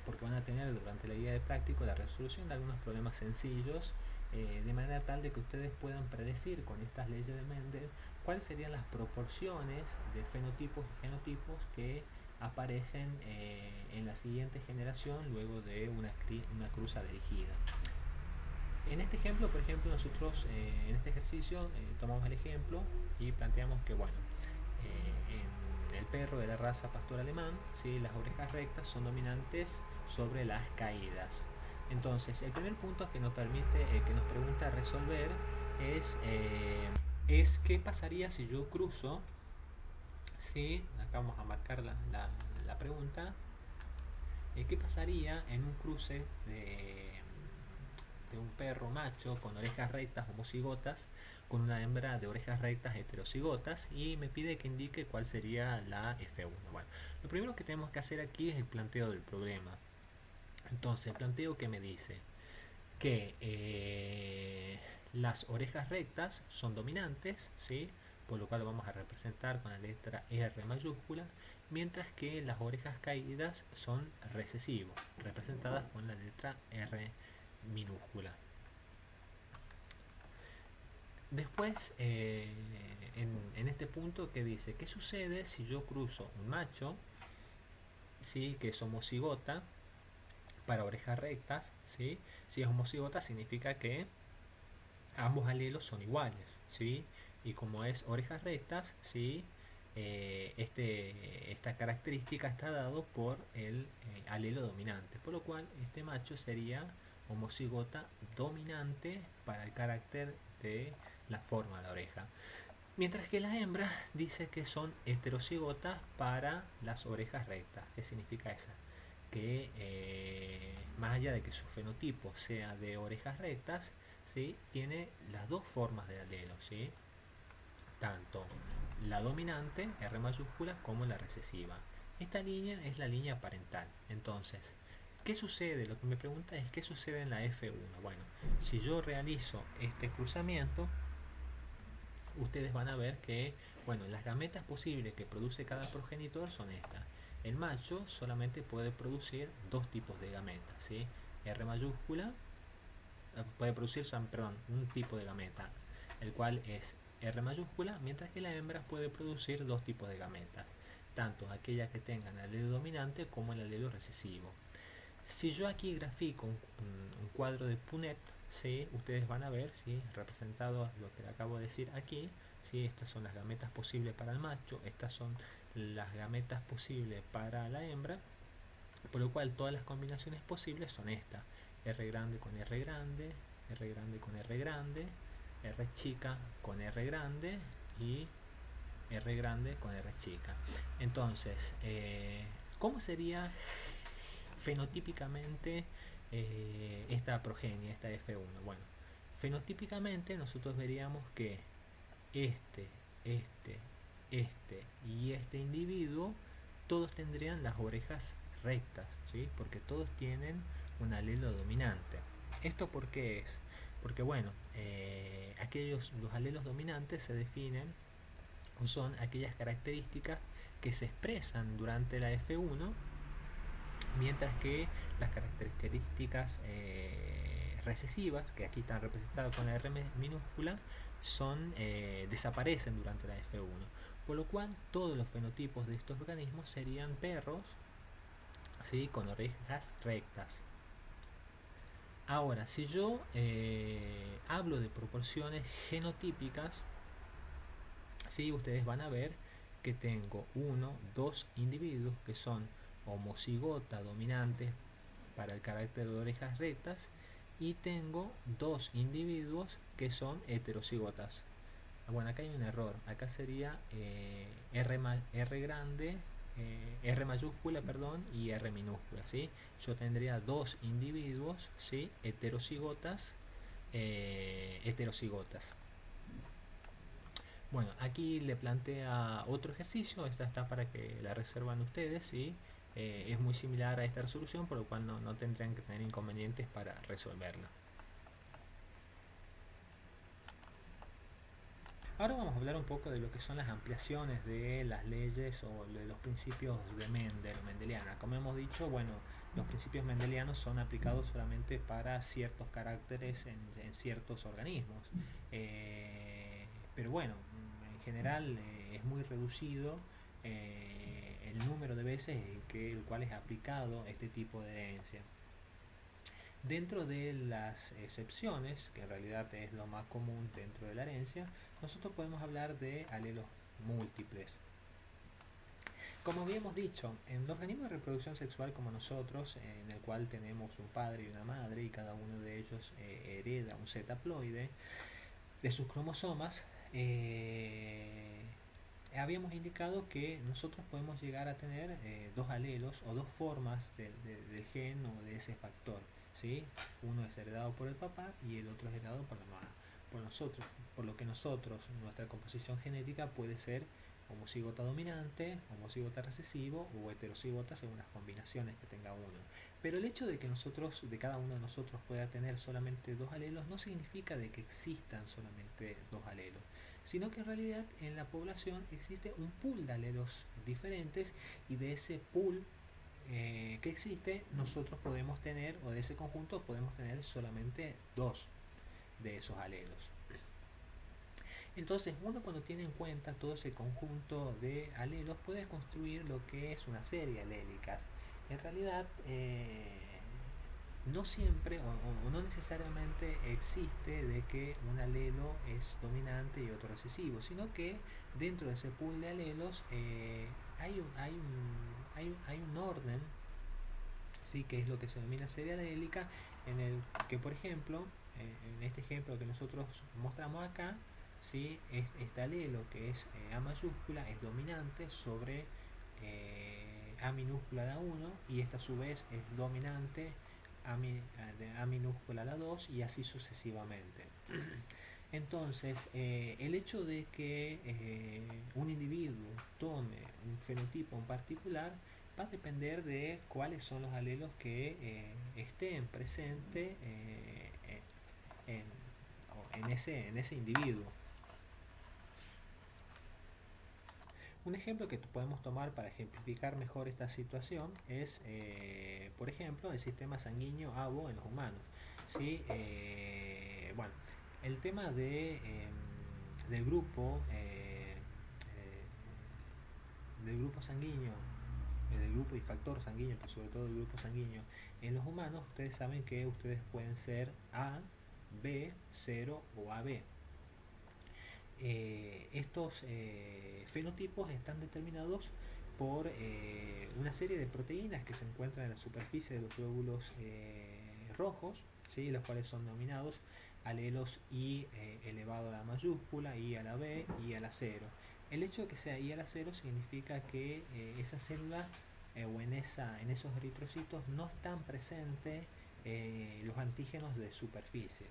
porque van a tener durante la guía de práctico la resolución de algunos problemas sencillos, de manera tal de que ustedes puedan predecir con estas leyes de Mendel cuáles serían las proporciones de fenotipos y genotipos que aparecen en la siguiente generación luego de una cruza dirigida. En este ejemplo, por ejemplo, nosotros en este ejercicio tomamos el ejemplo y planteamos que, bueno, en el perro de la raza pastor alemán, ¿sí? Las orejas rectas son dominantes sobre las caídas. Entonces, el primer punto que nos pregunta resolver es qué pasaría si yo cruzo, ¿sí? Acá vamos a marcar la pregunta. ¿Qué pasaría en un cruce de un perro macho con orejas rectas homocigotas con una hembra de orejas rectas heterocigotas y me pide que indique cuál sería la F1? Bueno, lo primero que tenemos que hacer aquí es el planteo del problema. Entonces, el planteo que me dice que las orejas rectas son dominantes, ¿sí? Por lo cual lo vamos a representar con la letra R mayúscula, mientras que las orejas caídas son recesivos, representadas con la letra R minúscula. Después, en este punto que dice, ¿qué sucede si yo cruzo un macho, ¿sí? Que es homocigota para orejas rectas? ¿Sí? Si es homocigota significa que ambos alelos son iguales, ¿sí? Y como es orejas rectas, ¿sí? esta característica está dado por el alelo dominante, por lo cual este macho sería homocigota dominante para el carácter de la forma de la oreja. Mientras que la hembra dice que son heterocigotas para las orejas rectas. ¿Qué significa eso? Que más allá de que su fenotipo sea de orejas rectas, ¿sí? Tiene las dos formas de alelo, ¿sí? Tanto la dominante, R mayúscula, como la recesiva. Esta línea es la línea parental. Entonces, ¿qué sucede? Lo que me pregunta es ¿qué sucede en la F1? Bueno, si yo realizo este cruzamiento, ustedes van a ver que, bueno, las gametas posibles que produce cada progenitor son estas. El macho solamente puede producir dos tipos de gametas, ¿sí? R mayúscula, puede producir, perdón, un tipo de gameta, el cual es R mayúscula, mientras que la hembra puede producir dos tipos de gametas, tanto aquellas que tengan el alelo dominante como el alelo recesivo. Si yo aquí grafico un cuadro de Punnett, ¿sí? Ustedes van a ver, ¿sí? Representado lo que le acabo de decir aquí, ¿sí? Estas son las gametas posibles para el macho, estas son las gametas posibles para la hembra, por lo cual todas las combinaciones posibles son estas: R grande con R grande, R grande con R grande, R chica con R grande y R grande con R chica. Entonces, ¿cómo sería fenotípicamente esta progenie, esta F1? Bueno, fenotípicamente nosotros veríamos que este, este, este y este individuo todos tendrían las orejas rectas, ¿sí? Porque todos tienen un alelo dominante. ¿Esto por qué es? Porque bueno, los alelos dominantes se definen o son aquellas características que se expresan durante la F1, mientras que las características recesivas, que aquí están representadas con la R minúscula, desaparecen durante la F1, por lo cual todos los fenotipos de estos organismos serían perros, ¿sí? Con orejas rectas. Ahora, si yo hablo de proporciones genotípicas, ¿sí? Ustedes van a ver que tengo dos individuos que son homocigota dominantes para el carácter de orejas rectas, y tengo dos individuos que son heterocigotas. Bueno, acá hay un error, acá sería R grande, R mayúscula, perdón, y R minúscula, ¿sí? Yo tendría dos individuos, ¿sí? Heterocigotas, heterocigotas. Bueno, aquí le plantea otro ejercicio, esta está para que la reservan ustedes, ¿sí? Es muy similar a esta resolución, por lo cual no tendrían que tener inconvenientes para resolverla. Ahora vamos a hablar un poco de lo que son las ampliaciones de las leyes o de los principios de Mendel o mendeliana. Como hemos dicho, bueno, los principios mendelianos son aplicados solamente para ciertos caracteres en ciertos organismos. Pero bueno, en general es muy reducido el número de veces en que el cual es aplicado este tipo de herencia. Dentro de las excepciones, que en realidad es lo más común dentro de la herencia, nosotros podemos hablar de alelos múltiples. Como habíamos dicho, en los organismos de reproducción sexual como nosotros, en el cual tenemos un padre y una madre y cada uno de ellos hereda un Z haploide de sus cromosomas, habíamos indicado que nosotros podemos llegar a tener dos alelos o dos formas del gen o de ese factor, ¿sí? Uno es heredado por el papá y el otro es heredado por la mamá, por nosotros, por lo que nuestra composición genética puede ser homocigota dominante, homocigota recesivo o heterocigota según las combinaciones que tenga uno. Pero el hecho de que de cada uno de nosotros pueda tener solamente dos alelos no significa de que existan solamente dos alelos, sino que en realidad en la población existe un pool de alelos diferentes, y de ese pool que existe nosotros podemos tener, o de ese conjunto podemos tener solamente dos de esos alelos. Entonces uno, cuando tiene en cuenta todo ese conjunto de alelos, puede construir lo que es una serie alélicas. En realidad no siempre o no necesariamente existe de que un alelo es dominante y otro recesivo, sino que dentro de ese pool de alelos hay un orden, ¿sí? Que es lo que se denomina serie alélica, en el que, por ejemplo, en este ejemplo que nosotros mostramos acá, ¿sí? Este alelo que es A mayúscula es dominante sobre A minúscula la 1 y esta a su vez es dominante de A minúscula la 2 y así sucesivamente. Entonces, el hecho de que un individuo tome un fenotipo en particular va a depender de cuáles son los alelos que estén presentes en, en ese individuo. Un ejemplo que podemos tomar para ejemplificar mejor esta situación es, por ejemplo, el sistema sanguíneo ABO en los humanos. ¿Sí? Bueno, el tema del grupo del grupo sanguíneo, del grupo y factor sanguíneo, pero sobre todo del grupo sanguíneo en los humanos, ustedes saben que ustedes pueden ser A, B, 0 o AB. Estos fenotipos están determinados por una serie de proteínas que se encuentran en la superficie de los glóbulos rojos, ¿sí? Los cuales son denominados alelos I elevado a la mayúscula, I a la B, I a la 0. El hecho de que sea I a la 0 significa que esa célula o en esos eritrocitos no están presentes los antígenos de superficie.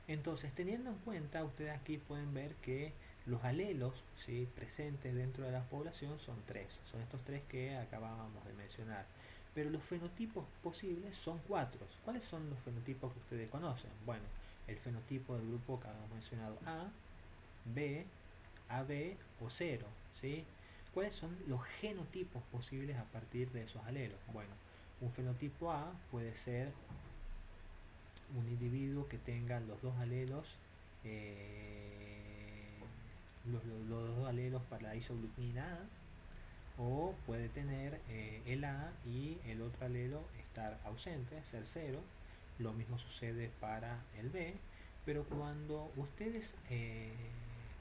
Entonces, teniendo en cuenta, ustedes aquí pueden ver que los alelos, ¿sí?, presentes dentro de la población son tres. Son estos tres que acabábamos de mencionar. Pero los fenotipos posibles son cuatro. ¿Cuáles son los fenotipos que ustedes conocen? Bueno, el fenotipo del grupo que habíamos mencionado A, B, AB o 0. ¿Sí? ¿Cuáles son los genotipos posibles a partir de esos alelos? Bueno, un fenotipo A puede ser un individuo que tenga los dos alelos, los dos alelos para la isoglutina A, o puede tener el A y el otro alelo estar ausente, ser cero. Lo mismo sucede para el B, pero cuando ustedes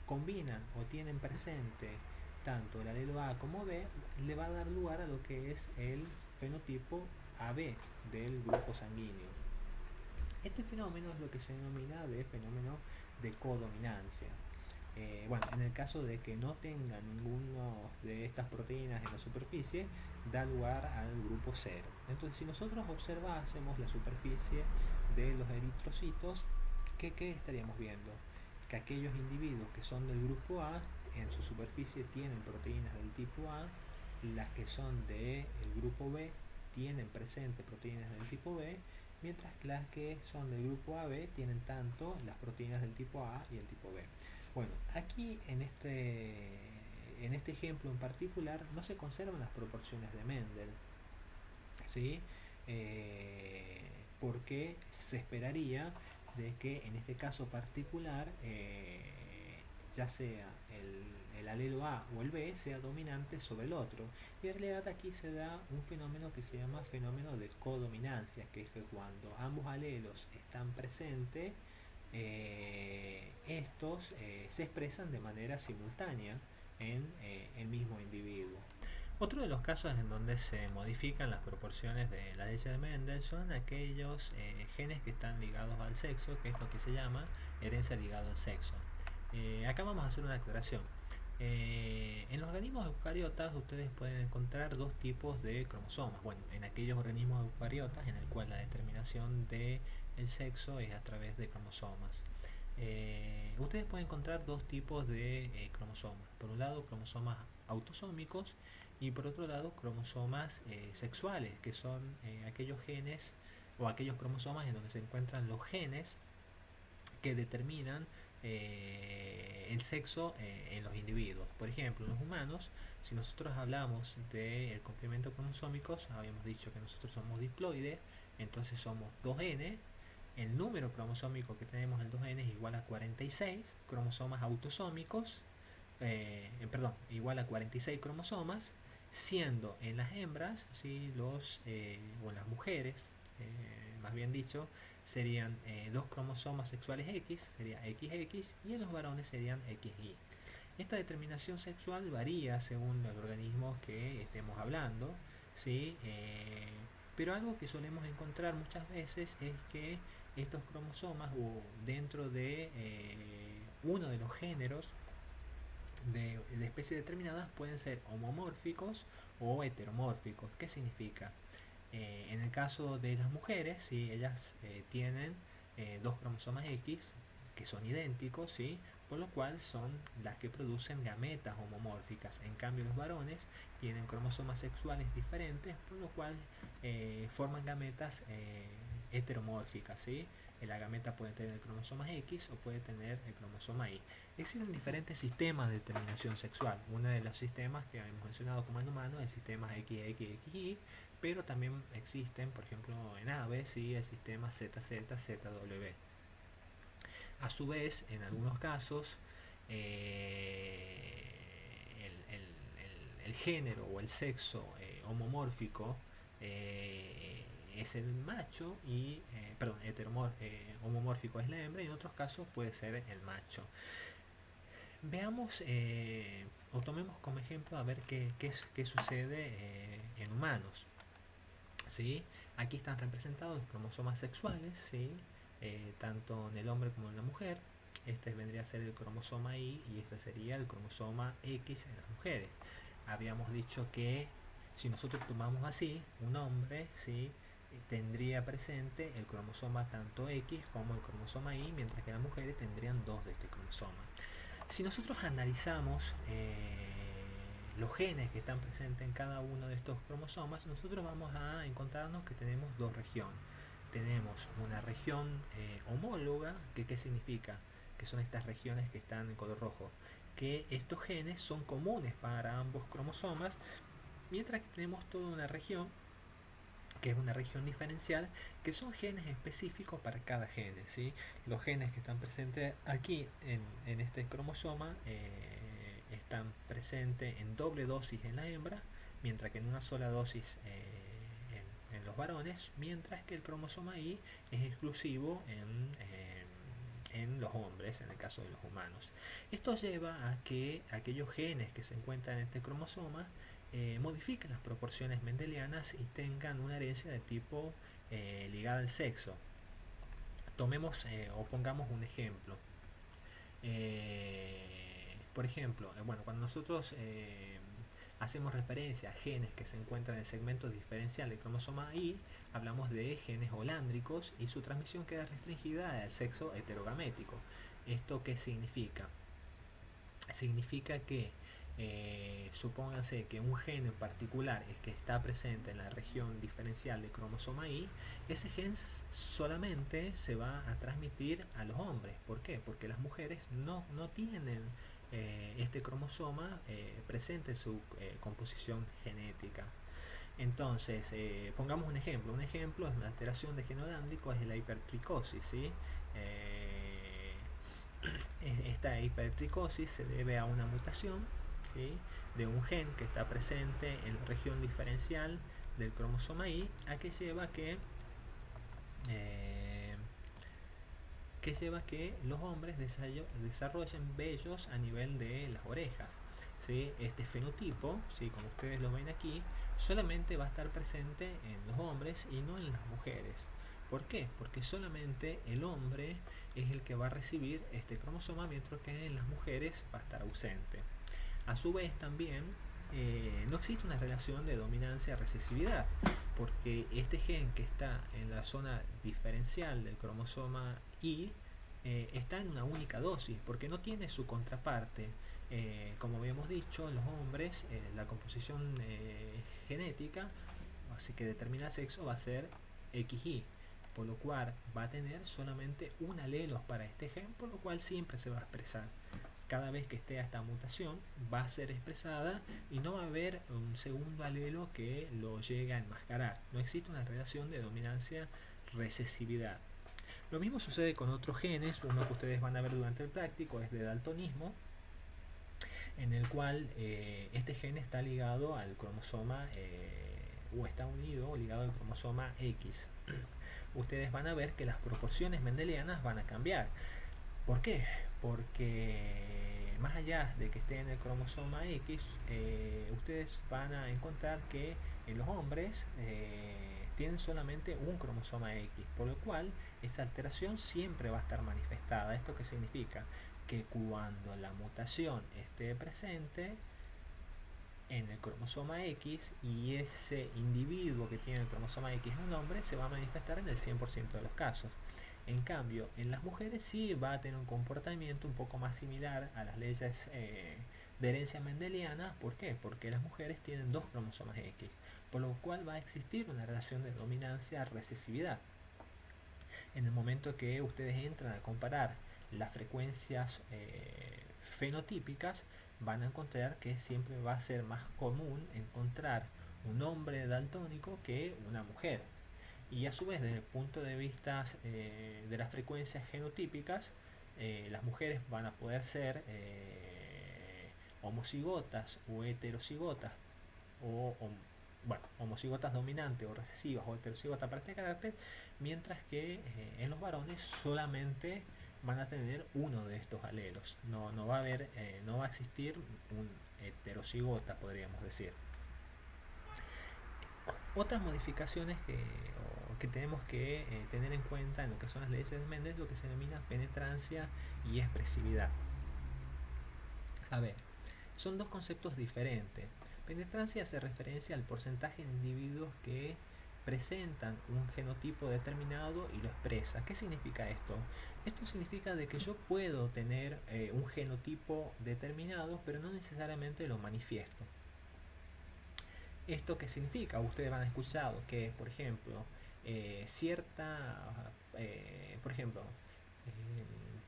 combinan o tienen presente tanto el alelo A como B, le va a dar lugar a lo que es el fenotipo AB del grupo sanguíneo. Este fenómeno es lo que se denomina de fenómeno de codominancia. Bueno, en el caso de que no tenga ninguna de estas proteínas en la superficie, da lugar al grupo 0. Entonces, si nosotros observásemos la superficie de los eritrocitos, ¿qué estaríamos viendo? Que aquellos individuos que son del grupo A, en su superficie tienen proteínas del tipo A, las que son del grupo B tienen presente proteínas del tipo B, mientras que las que son del grupo AB tienen tanto las proteínas del tipo A y el tipo B. Bueno, aquí en este ejemplo en particular no se conservan las proporciones de Mendel, ¿sí? Porque se esperaría de que en este caso particular ya sea el alelo A o el B sea dominante sobre el otro, y en realidad aquí se da un fenómeno que se llama fenómeno de codominancia, que es que cuando ambos alelos están presentes, estos se expresan de manera simultánea en el mismo individuo. Otro de los casos en donde se modifican las proporciones de la leche de Mendel son aquellos genes que están ligados al sexo, que es lo que se llama herencia ligada al sexo. Acá vamos a hacer una aclaración. En los organismos eucariotas ustedes pueden encontrar dos tipos de cromosomas. Bueno, en aquellos organismos eucariotas en el cual la determinación del sexo es a través de cromosomas. Ustedes pueden encontrar dos tipos de cromosomas. Por un lado, cromosomas autosómicos y por otro lado, cromosomas sexuales, que son aquellos genes o aquellos cromosomas en donde se encuentran los genes que determinan el sexo en los individuos. Por ejemplo, en los humanos, si nosotros hablamos del complemento cromosómicos, habíamos dicho que nosotros somos diploides, entonces somos 2N. El número cromosómico que tenemos en 2N es igual a 46 cromosomas autosómicos, igual a 46 cromosomas, siendo en las hembras, ¿sí? O en las mujeres, más bien dicho, serían dos cromosomas sexuales X, sería XX, y en los varones serían XY. Esta determinación sexual varía según el organismo que estemos hablando, ¿sí? Pero algo que solemos encontrar muchas veces es que estos cromosomas o dentro de uno de los géneros de especies determinadas pueden ser homomórficos o heteromórficos. ¿Qué significa? En el caso de las mujeres, ¿sí? Ellas tienen dos cromosomas X que son idénticos, ¿sí? Por lo cual son las que producen gametas homomórficas. En cambio, los varones tienen cromosomas sexuales diferentes, por lo cual forman gametas heteromórficas, ¿sí? La gameta puede tener el cromosoma X o puede tener el cromosoma Y. Existen diferentes sistemas de determinación sexual. Uno de los sistemas que hemos mencionado como en humano es el sistema XXXY, pero también existen, por ejemplo, en aves, ¿sí? El sistema ZZ-ZW. A su vez, en algunos casos, el género o el sexo homomórfico es el macho y, perdón, homomórfico es la hembra, y en otros casos puede ser el macho. Veamos o tomemos como ejemplo a ver qué sucede en humanos. ¿Sí? Aquí están representados los cromosomas sexuales, ¿sí? Tanto en el hombre como en la mujer. Este vendría a ser el cromosoma Y y este sería el cromosoma X en las mujeres. Habíamos dicho que si nosotros tomamos así, un hombre, ¿sí? Tendría presente el cromosoma tanto X como el cromosoma Y, mientras que las mujeres tendrían dos de este cromosoma. Si nosotros analizamos los genes que están presentes en cada uno de estos cromosomas, nosotros vamos a encontrarnos que tenemos dos regiones. Tenemos una región homóloga, que ¿qué significa? Que son estas regiones que están en color rojo. Que estos genes son comunes para ambos cromosomas, mientras que tenemos toda una región que es una región diferencial, que son genes específicos para cada gene, ¿sí? Los genes que están presentes aquí en este cromosoma están presentes en doble dosis en la hembra, mientras que en una sola dosis en los varones, mientras que el cromosoma Y es exclusivo en los hombres, en el caso de los humanos. Esto lleva a que aquellos genes que se encuentran en este cromosoma modifiquen las proporciones mendelianas y tengan una herencia de tipo ligada al sexo. Tomemos o pongamos un ejemplo. Por ejemplo, bueno, cuando nosotros hacemos referencia a genes que se encuentran en el segmento diferencial del cromosoma Y, hablamos de genes holándricos y su transmisión queda restringida al sexo heterogamético. ¿Esto qué significa? Significa que supónganse que un gen en particular es que está presente en la región diferencial del cromosoma Y, ese gen solamente se va a transmitir a los hombres. ¿Por qué? Porque las mujeres no tienen este cromosoma presente en su composición genética. Entonces, pongamos un ejemplo. Un ejemplo es una alteración de gen holándrico, es la hipertricosis, ¿sí? Esta hipertricosis se debe a una mutación, ¿sí? De un gen que está presente en la región diferencial del cromosoma Y, a eh, que lleva a que los hombres desarrollen vellos a nivel de las orejas, ¿sí? Este fenotipo, ¿sí? Como ustedes lo ven aquí, solamente va a estar presente en los hombres y no en las mujeres. ¿Por qué? Porque solamente el hombre es el que va a recibir este cromosoma, mientras que en las mujeres va a estar ausente. A su vez también no existe una relación de dominancia-recesividad, porque este gen que está en la zona diferencial del cromosoma Y está en una única dosis, porque no tiene su contraparte. Como habíamos dicho, en los hombres la composición genética, así que determina el sexo, va a ser XY, por lo cual va a tener solamente un alelo para este gen, por lo cual siempre se va a expresar. Cada vez que esté esta mutación va a ser expresada y no va a haber un segundo alelo que lo llegue a enmascarar. No existe una relación de dominancia-recesividad. Lo mismo sucede con otros genes. Uno que ustedes van a ver durante el práctico es de daltonismo. en el cual este gen está ligado al cromosoma o está unido o ligado al cromosoma X. Ustedes van a ver que las proporciones mendelianas van a cambiar. ¿Por qué? Porque más allá de que esté en el cromosoma X, ustedes van a encontrar que en los hombres tienen solamente un cromosoma X, por lo cual esa alteración siempre va a estar manifestada. ¿Esto qué significa? Que cuando la mutación esté presente en el cromosoma X y ese individuo que tiene el cromosoma X es un hombre, se va a manifestar en el 100% de los casos. En cambio, en las mujeres sí va a tener un comportamiento un poco más similar a las leyes de herencia mendeliana. ¿Por qué? Porque las mujeres tienen dos cromosomas X, por lo cual va a existir una relación de dominancia-recesividad. En el momento que ustedes entran a comparar las frecuencias fenotípicas, van a encontrar que siempre va a ser más común encontrar un hombre daltónico que una mujer. Y a su vez, desde el punto de vista de las frecuencias genotípicas, las mujeres van a poder ser homocigotas o heterocigotas, o bueno, homocigotas dominantes o recesivas o heterocigotas para este carácter, mientras que en los varones solamente van a tener uno de estos alelos. No va a haber, no va a existir un heterocigota, podríamos decir. Otras modificaciones que tenemos que tener en cuenta en lo que son las leyes de Mendel, lo que se denomina penetrancia y expresividad. A ver, son dos conceptos diferentes. Penetrancia hace referencia al porcentaje de individuos que presentan un genotipo determinado y lo expresa. ¿Qué significa esto? Esto significa de que yo puedo tener un genotipo determinado, pero no necesariamente lo manifiesto. ¿Esto qué significa? Ustedes van a escuchar que, por ejemplo, por ejemplo,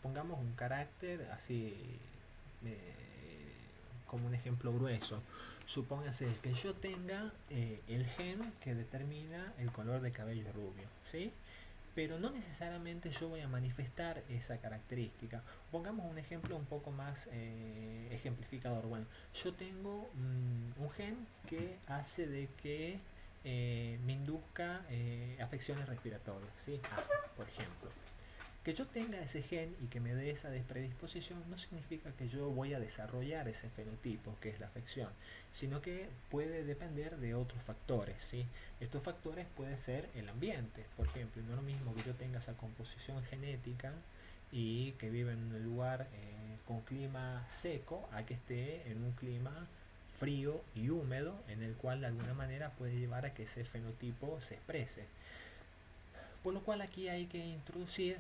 pongamos un carácter así, como un ejemplo grueso. Supóngase que yo tenga el gen que determina el color de cabello rubio, ¿sí? Pero no necesariamente yo voy a manifestar esa característica. Pongamos un ejemplo un poco más ejemplificador. Bueno, yo tengo un gen que hace de que me induzca afecciones respiratorias, ¿sí? Por ejemplo. Que yo tenga ese gen y que me dé esa predisposición no significa que yo voy a desarrollar ese fenotipo, que es la afección, sino que puede depender de otros factores, ¿sí? Estos factores pueden ser el ambiente, por ejemplo, no es lo mismo que yo tenga esa composición genética y que viva en un lugar con clima seco a que esté en un clima frío y húmedo, en el cual de alguna manera puede llevar a que ese fenotipo se exprese. Por lo cual aquí hay que introducir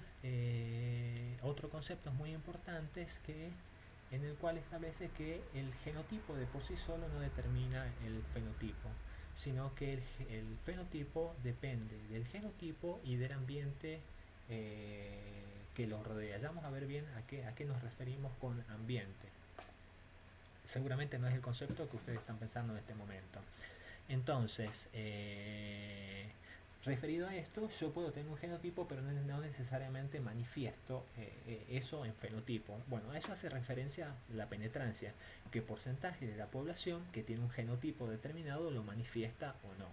otro concepto muy importante, es que en el cual establece que el genotipo de por sí solo no determina el fenotipo, sino que el fenotipo depende del genotipo y del ambiente que lo rodea. Ya vamos a ver bien a qué nos referimos con ambiente. Seguramente no es el concepto que ustedes están pensando en este momento. Entonces, referido a esto, yo puedo tener un genotipo, pero no necesariamente manifiesto eso en fenotipo. Bueno, a eso hace referencia la penetrancia, qué porcentaje de la población que tiene un genotipo determinado lo manifiesta o no.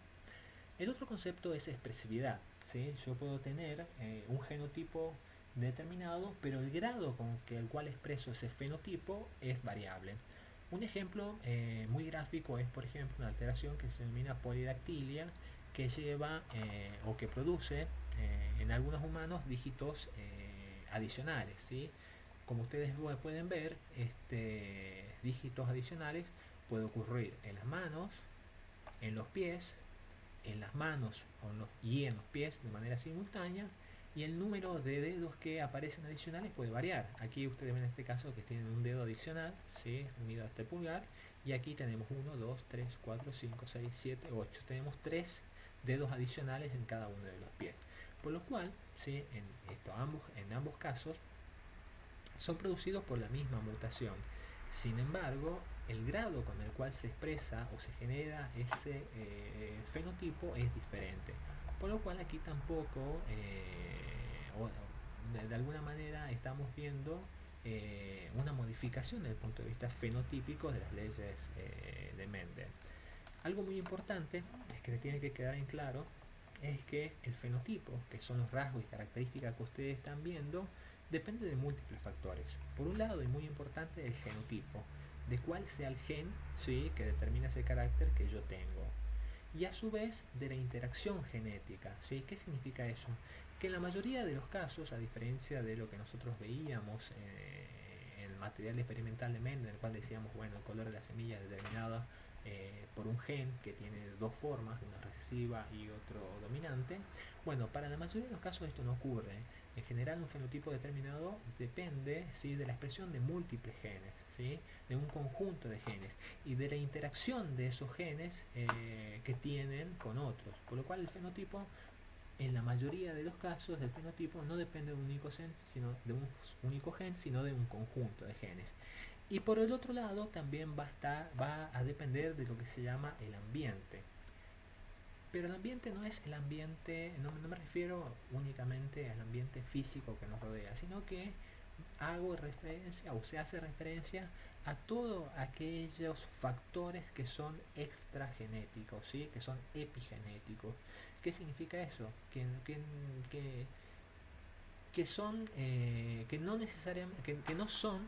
El otro concepto es expresividad, ¿sí? Yo puedo tener un genotipo determinado, pero el grado con el cual expreso ese fenotipo es variable. Un ejemplo muy gráfico es, por ejemplo, una alteración que se denomina polidactilia, que lleva o que produce en algunos humanos dígitos adicionales, ¿sí? Como ustedes pueden ver, dígitos adicionales puede ocurrir en las manos, en los pies, en las manos y en los pies de manera simultánea, y el número de dedos que aparecen adicionales puede variar. Aquí ustedes ven en este caso que tienen un dedo adicional, ¿sí? Unido a este pulgar, y aquí tenemos 1, 2, 3, 4, 5, 6, 7, 8. Tenemos 3 dedos adicionales en cada uno de los pies. Por lo cual, ¿sí? En ambos casos son producidos por la misma mutación. Sin embargo, el grado con el cual se expresa o se genera ese fenotipo es diferente. Por lo cual aquí tampoco, de alguna manera, estamos viendo una modificación desde el punto de vista fenotípico de las leyes de Mendel. Algo muy importante es que le tiene que quedar en claro es que el fenotipo, que son los rasgos y características que ustedes están viendo, depende de múltiples factores. Por un lado, y muy importante, el genotipo, de cuál sea el gen, ¿sí?, que determina ese carácter que yo tengo. Y a su vez de la interacción genética, ¿sí? ¿Qué significa eso? Que en la mayoría de los casos, a diferencia de lo que nosotros veíamos en el material experimental de Mendel, en el cual decíamos, bueno, el color de la semilla es determinado por un gen que tiene dos formas, una recesiva y otro dominante. Bueno, para la mayoría de los casos esto no ocurre. En general un fenotipo determinado depende, ¿sí?, de la expresión de múltiples genes, ¿sí?, de un conjunto de genes y de la interacción de esos genes que tienen con otros. Por lo cual el fenotipo, en la mayoría de los casos, el fenotipo no depende de un único gen, sino de un conjunto de genes. Y por el otro lado también va a depender de lo que se llama el ambiente. Pero el ambiente no es el ambiente, no me refiero únicamente al ambiente físico que nos rodea, sino que hago referencia o se hace referencia a todos aquellos factores que son extragenéticos, ¿sí?, que son epigenéticos. ¿Qué significa eso? Que son que no necesariamente que no son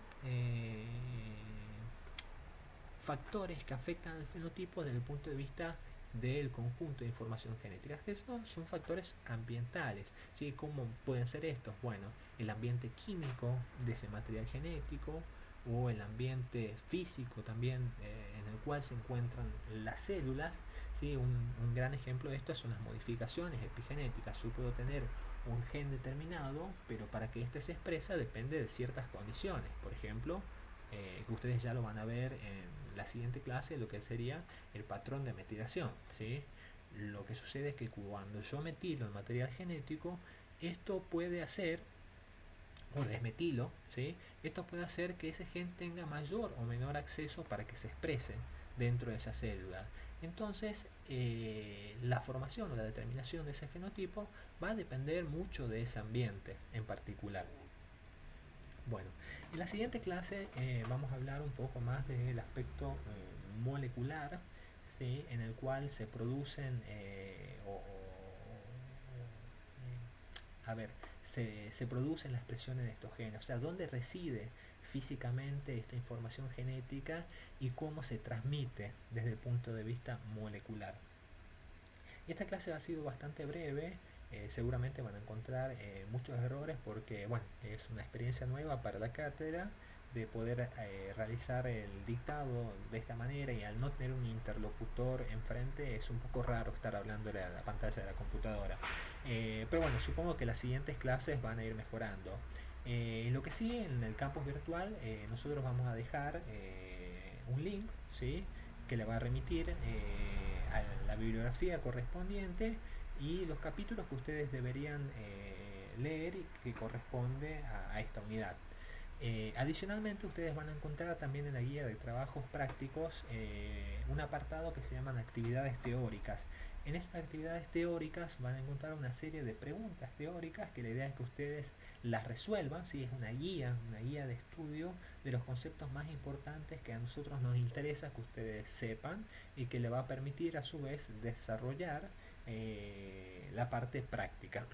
factores que afectan al fenotipo desde el punto de vista del conjunto de información genética. Estos son factores ambientales, ¿sí? ¿Cómo pueden ser estos? Bueno, el ambiente químico de ese material genético o el ambiente físico también en el cual se encuentran las células, ¿sí? Un gran ejemplo de esto son las modificaciones epigenéticas. Yo puedo tener un gen determinado, pero para que éste se expresa depende de ciertas condiciones. Por ejemplo, que ustedes ya lo van a ver en la siguiente clase, lo que sería el patrón de metilación, ¿sí? Lo que sucede es que cuando yo metilo el material genético, esto puede hacer, o desmetilo, ¿sí?, esto puede hacer que ese gen tenga mayor o menor acceso para que se exprese dentro de esa célula. Entonces, la formación o la determinación de ese fenotipo va a depender mucho de ese ambiente en particular. Bueno, en la siguiente clase vamos a hablar un poco más del aspecto molecular, ¿sí?, en el cual se producen a ver, se producen las expresiones de estos genes, o sea, dónde reside físicamente esta información genética y cómo se transmite desde el punto de vista molecular. Y esta clase ha sido bastante breve, seguramente van a encontrar muchos errores porque, bueno, es una experiencia nueva para la cátedra de poder realizar el dictado de esta manera, y al no tener un interlocutor enfrente es un poco raro estar hablando a la pantalla de la computadora. Pero bueno, supongo que las siguientes clases van a ir mejorando. Lo que sí, en el campus virtual nosotros vamos a dejar un link, ¿sí?, que le va a remitir a la bibliografía correspondiente y los capítulos que ustedes deberían leer y que corresponde a esta unidad. Adicionalmente, ustedes van a encontrar también en la guía de trabajos prácticos un apartado que se llaman actividades teóricas. En estas actividades teóricas van a encontrar una serie de preguntas teóricas que la idea es que ustedes las resuelvan, ¿sí? Es una guía de estudio de los conceptos más importantes que a nosotros nos interesa que ustedes sepan y que le va a permitir a su vez desarrollar la parte práctica.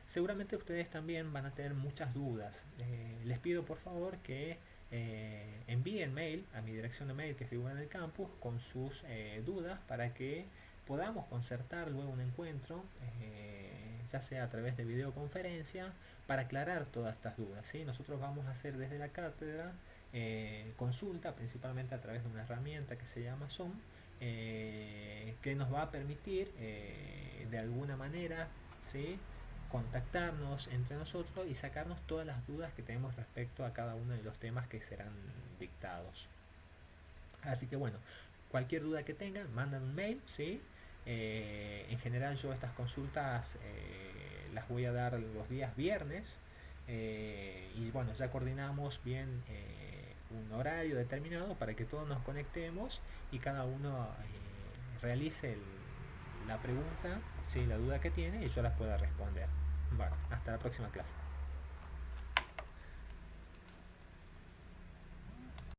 Seguramente ustedes también van a tener muchas dudas. Les pido por favor que envíen mail a mi dirección de mail que figura en el campus con sus dudas para que podamos concertar luego un encuentro, ya sea a través de videoconferencia, para aclarar todas estas dudas, ¿sí? Nosotros vamos a hacer desde la cátedra consulta, principalmente a través de una herramienta que se llama Zoom, que nos va a permitir de alguna manera, ¿sí?, contactarnos entre nosotros y sacarnos todas las dudas que tenemos respecto a cada uno de los temas que serán dictados. Así que bueno, cualquier duda que tengan, mandan un mail, ¿sí? En general yo estas consultas las voy a dar los días viernes, y bueno, ya coordinamos bien un horario determinado para que todos nos conectemos y cada uno realice la pregunta, ¿sí?, la duda que tiene, y yo las pueda responder. Bueno, hasta la próxima clase.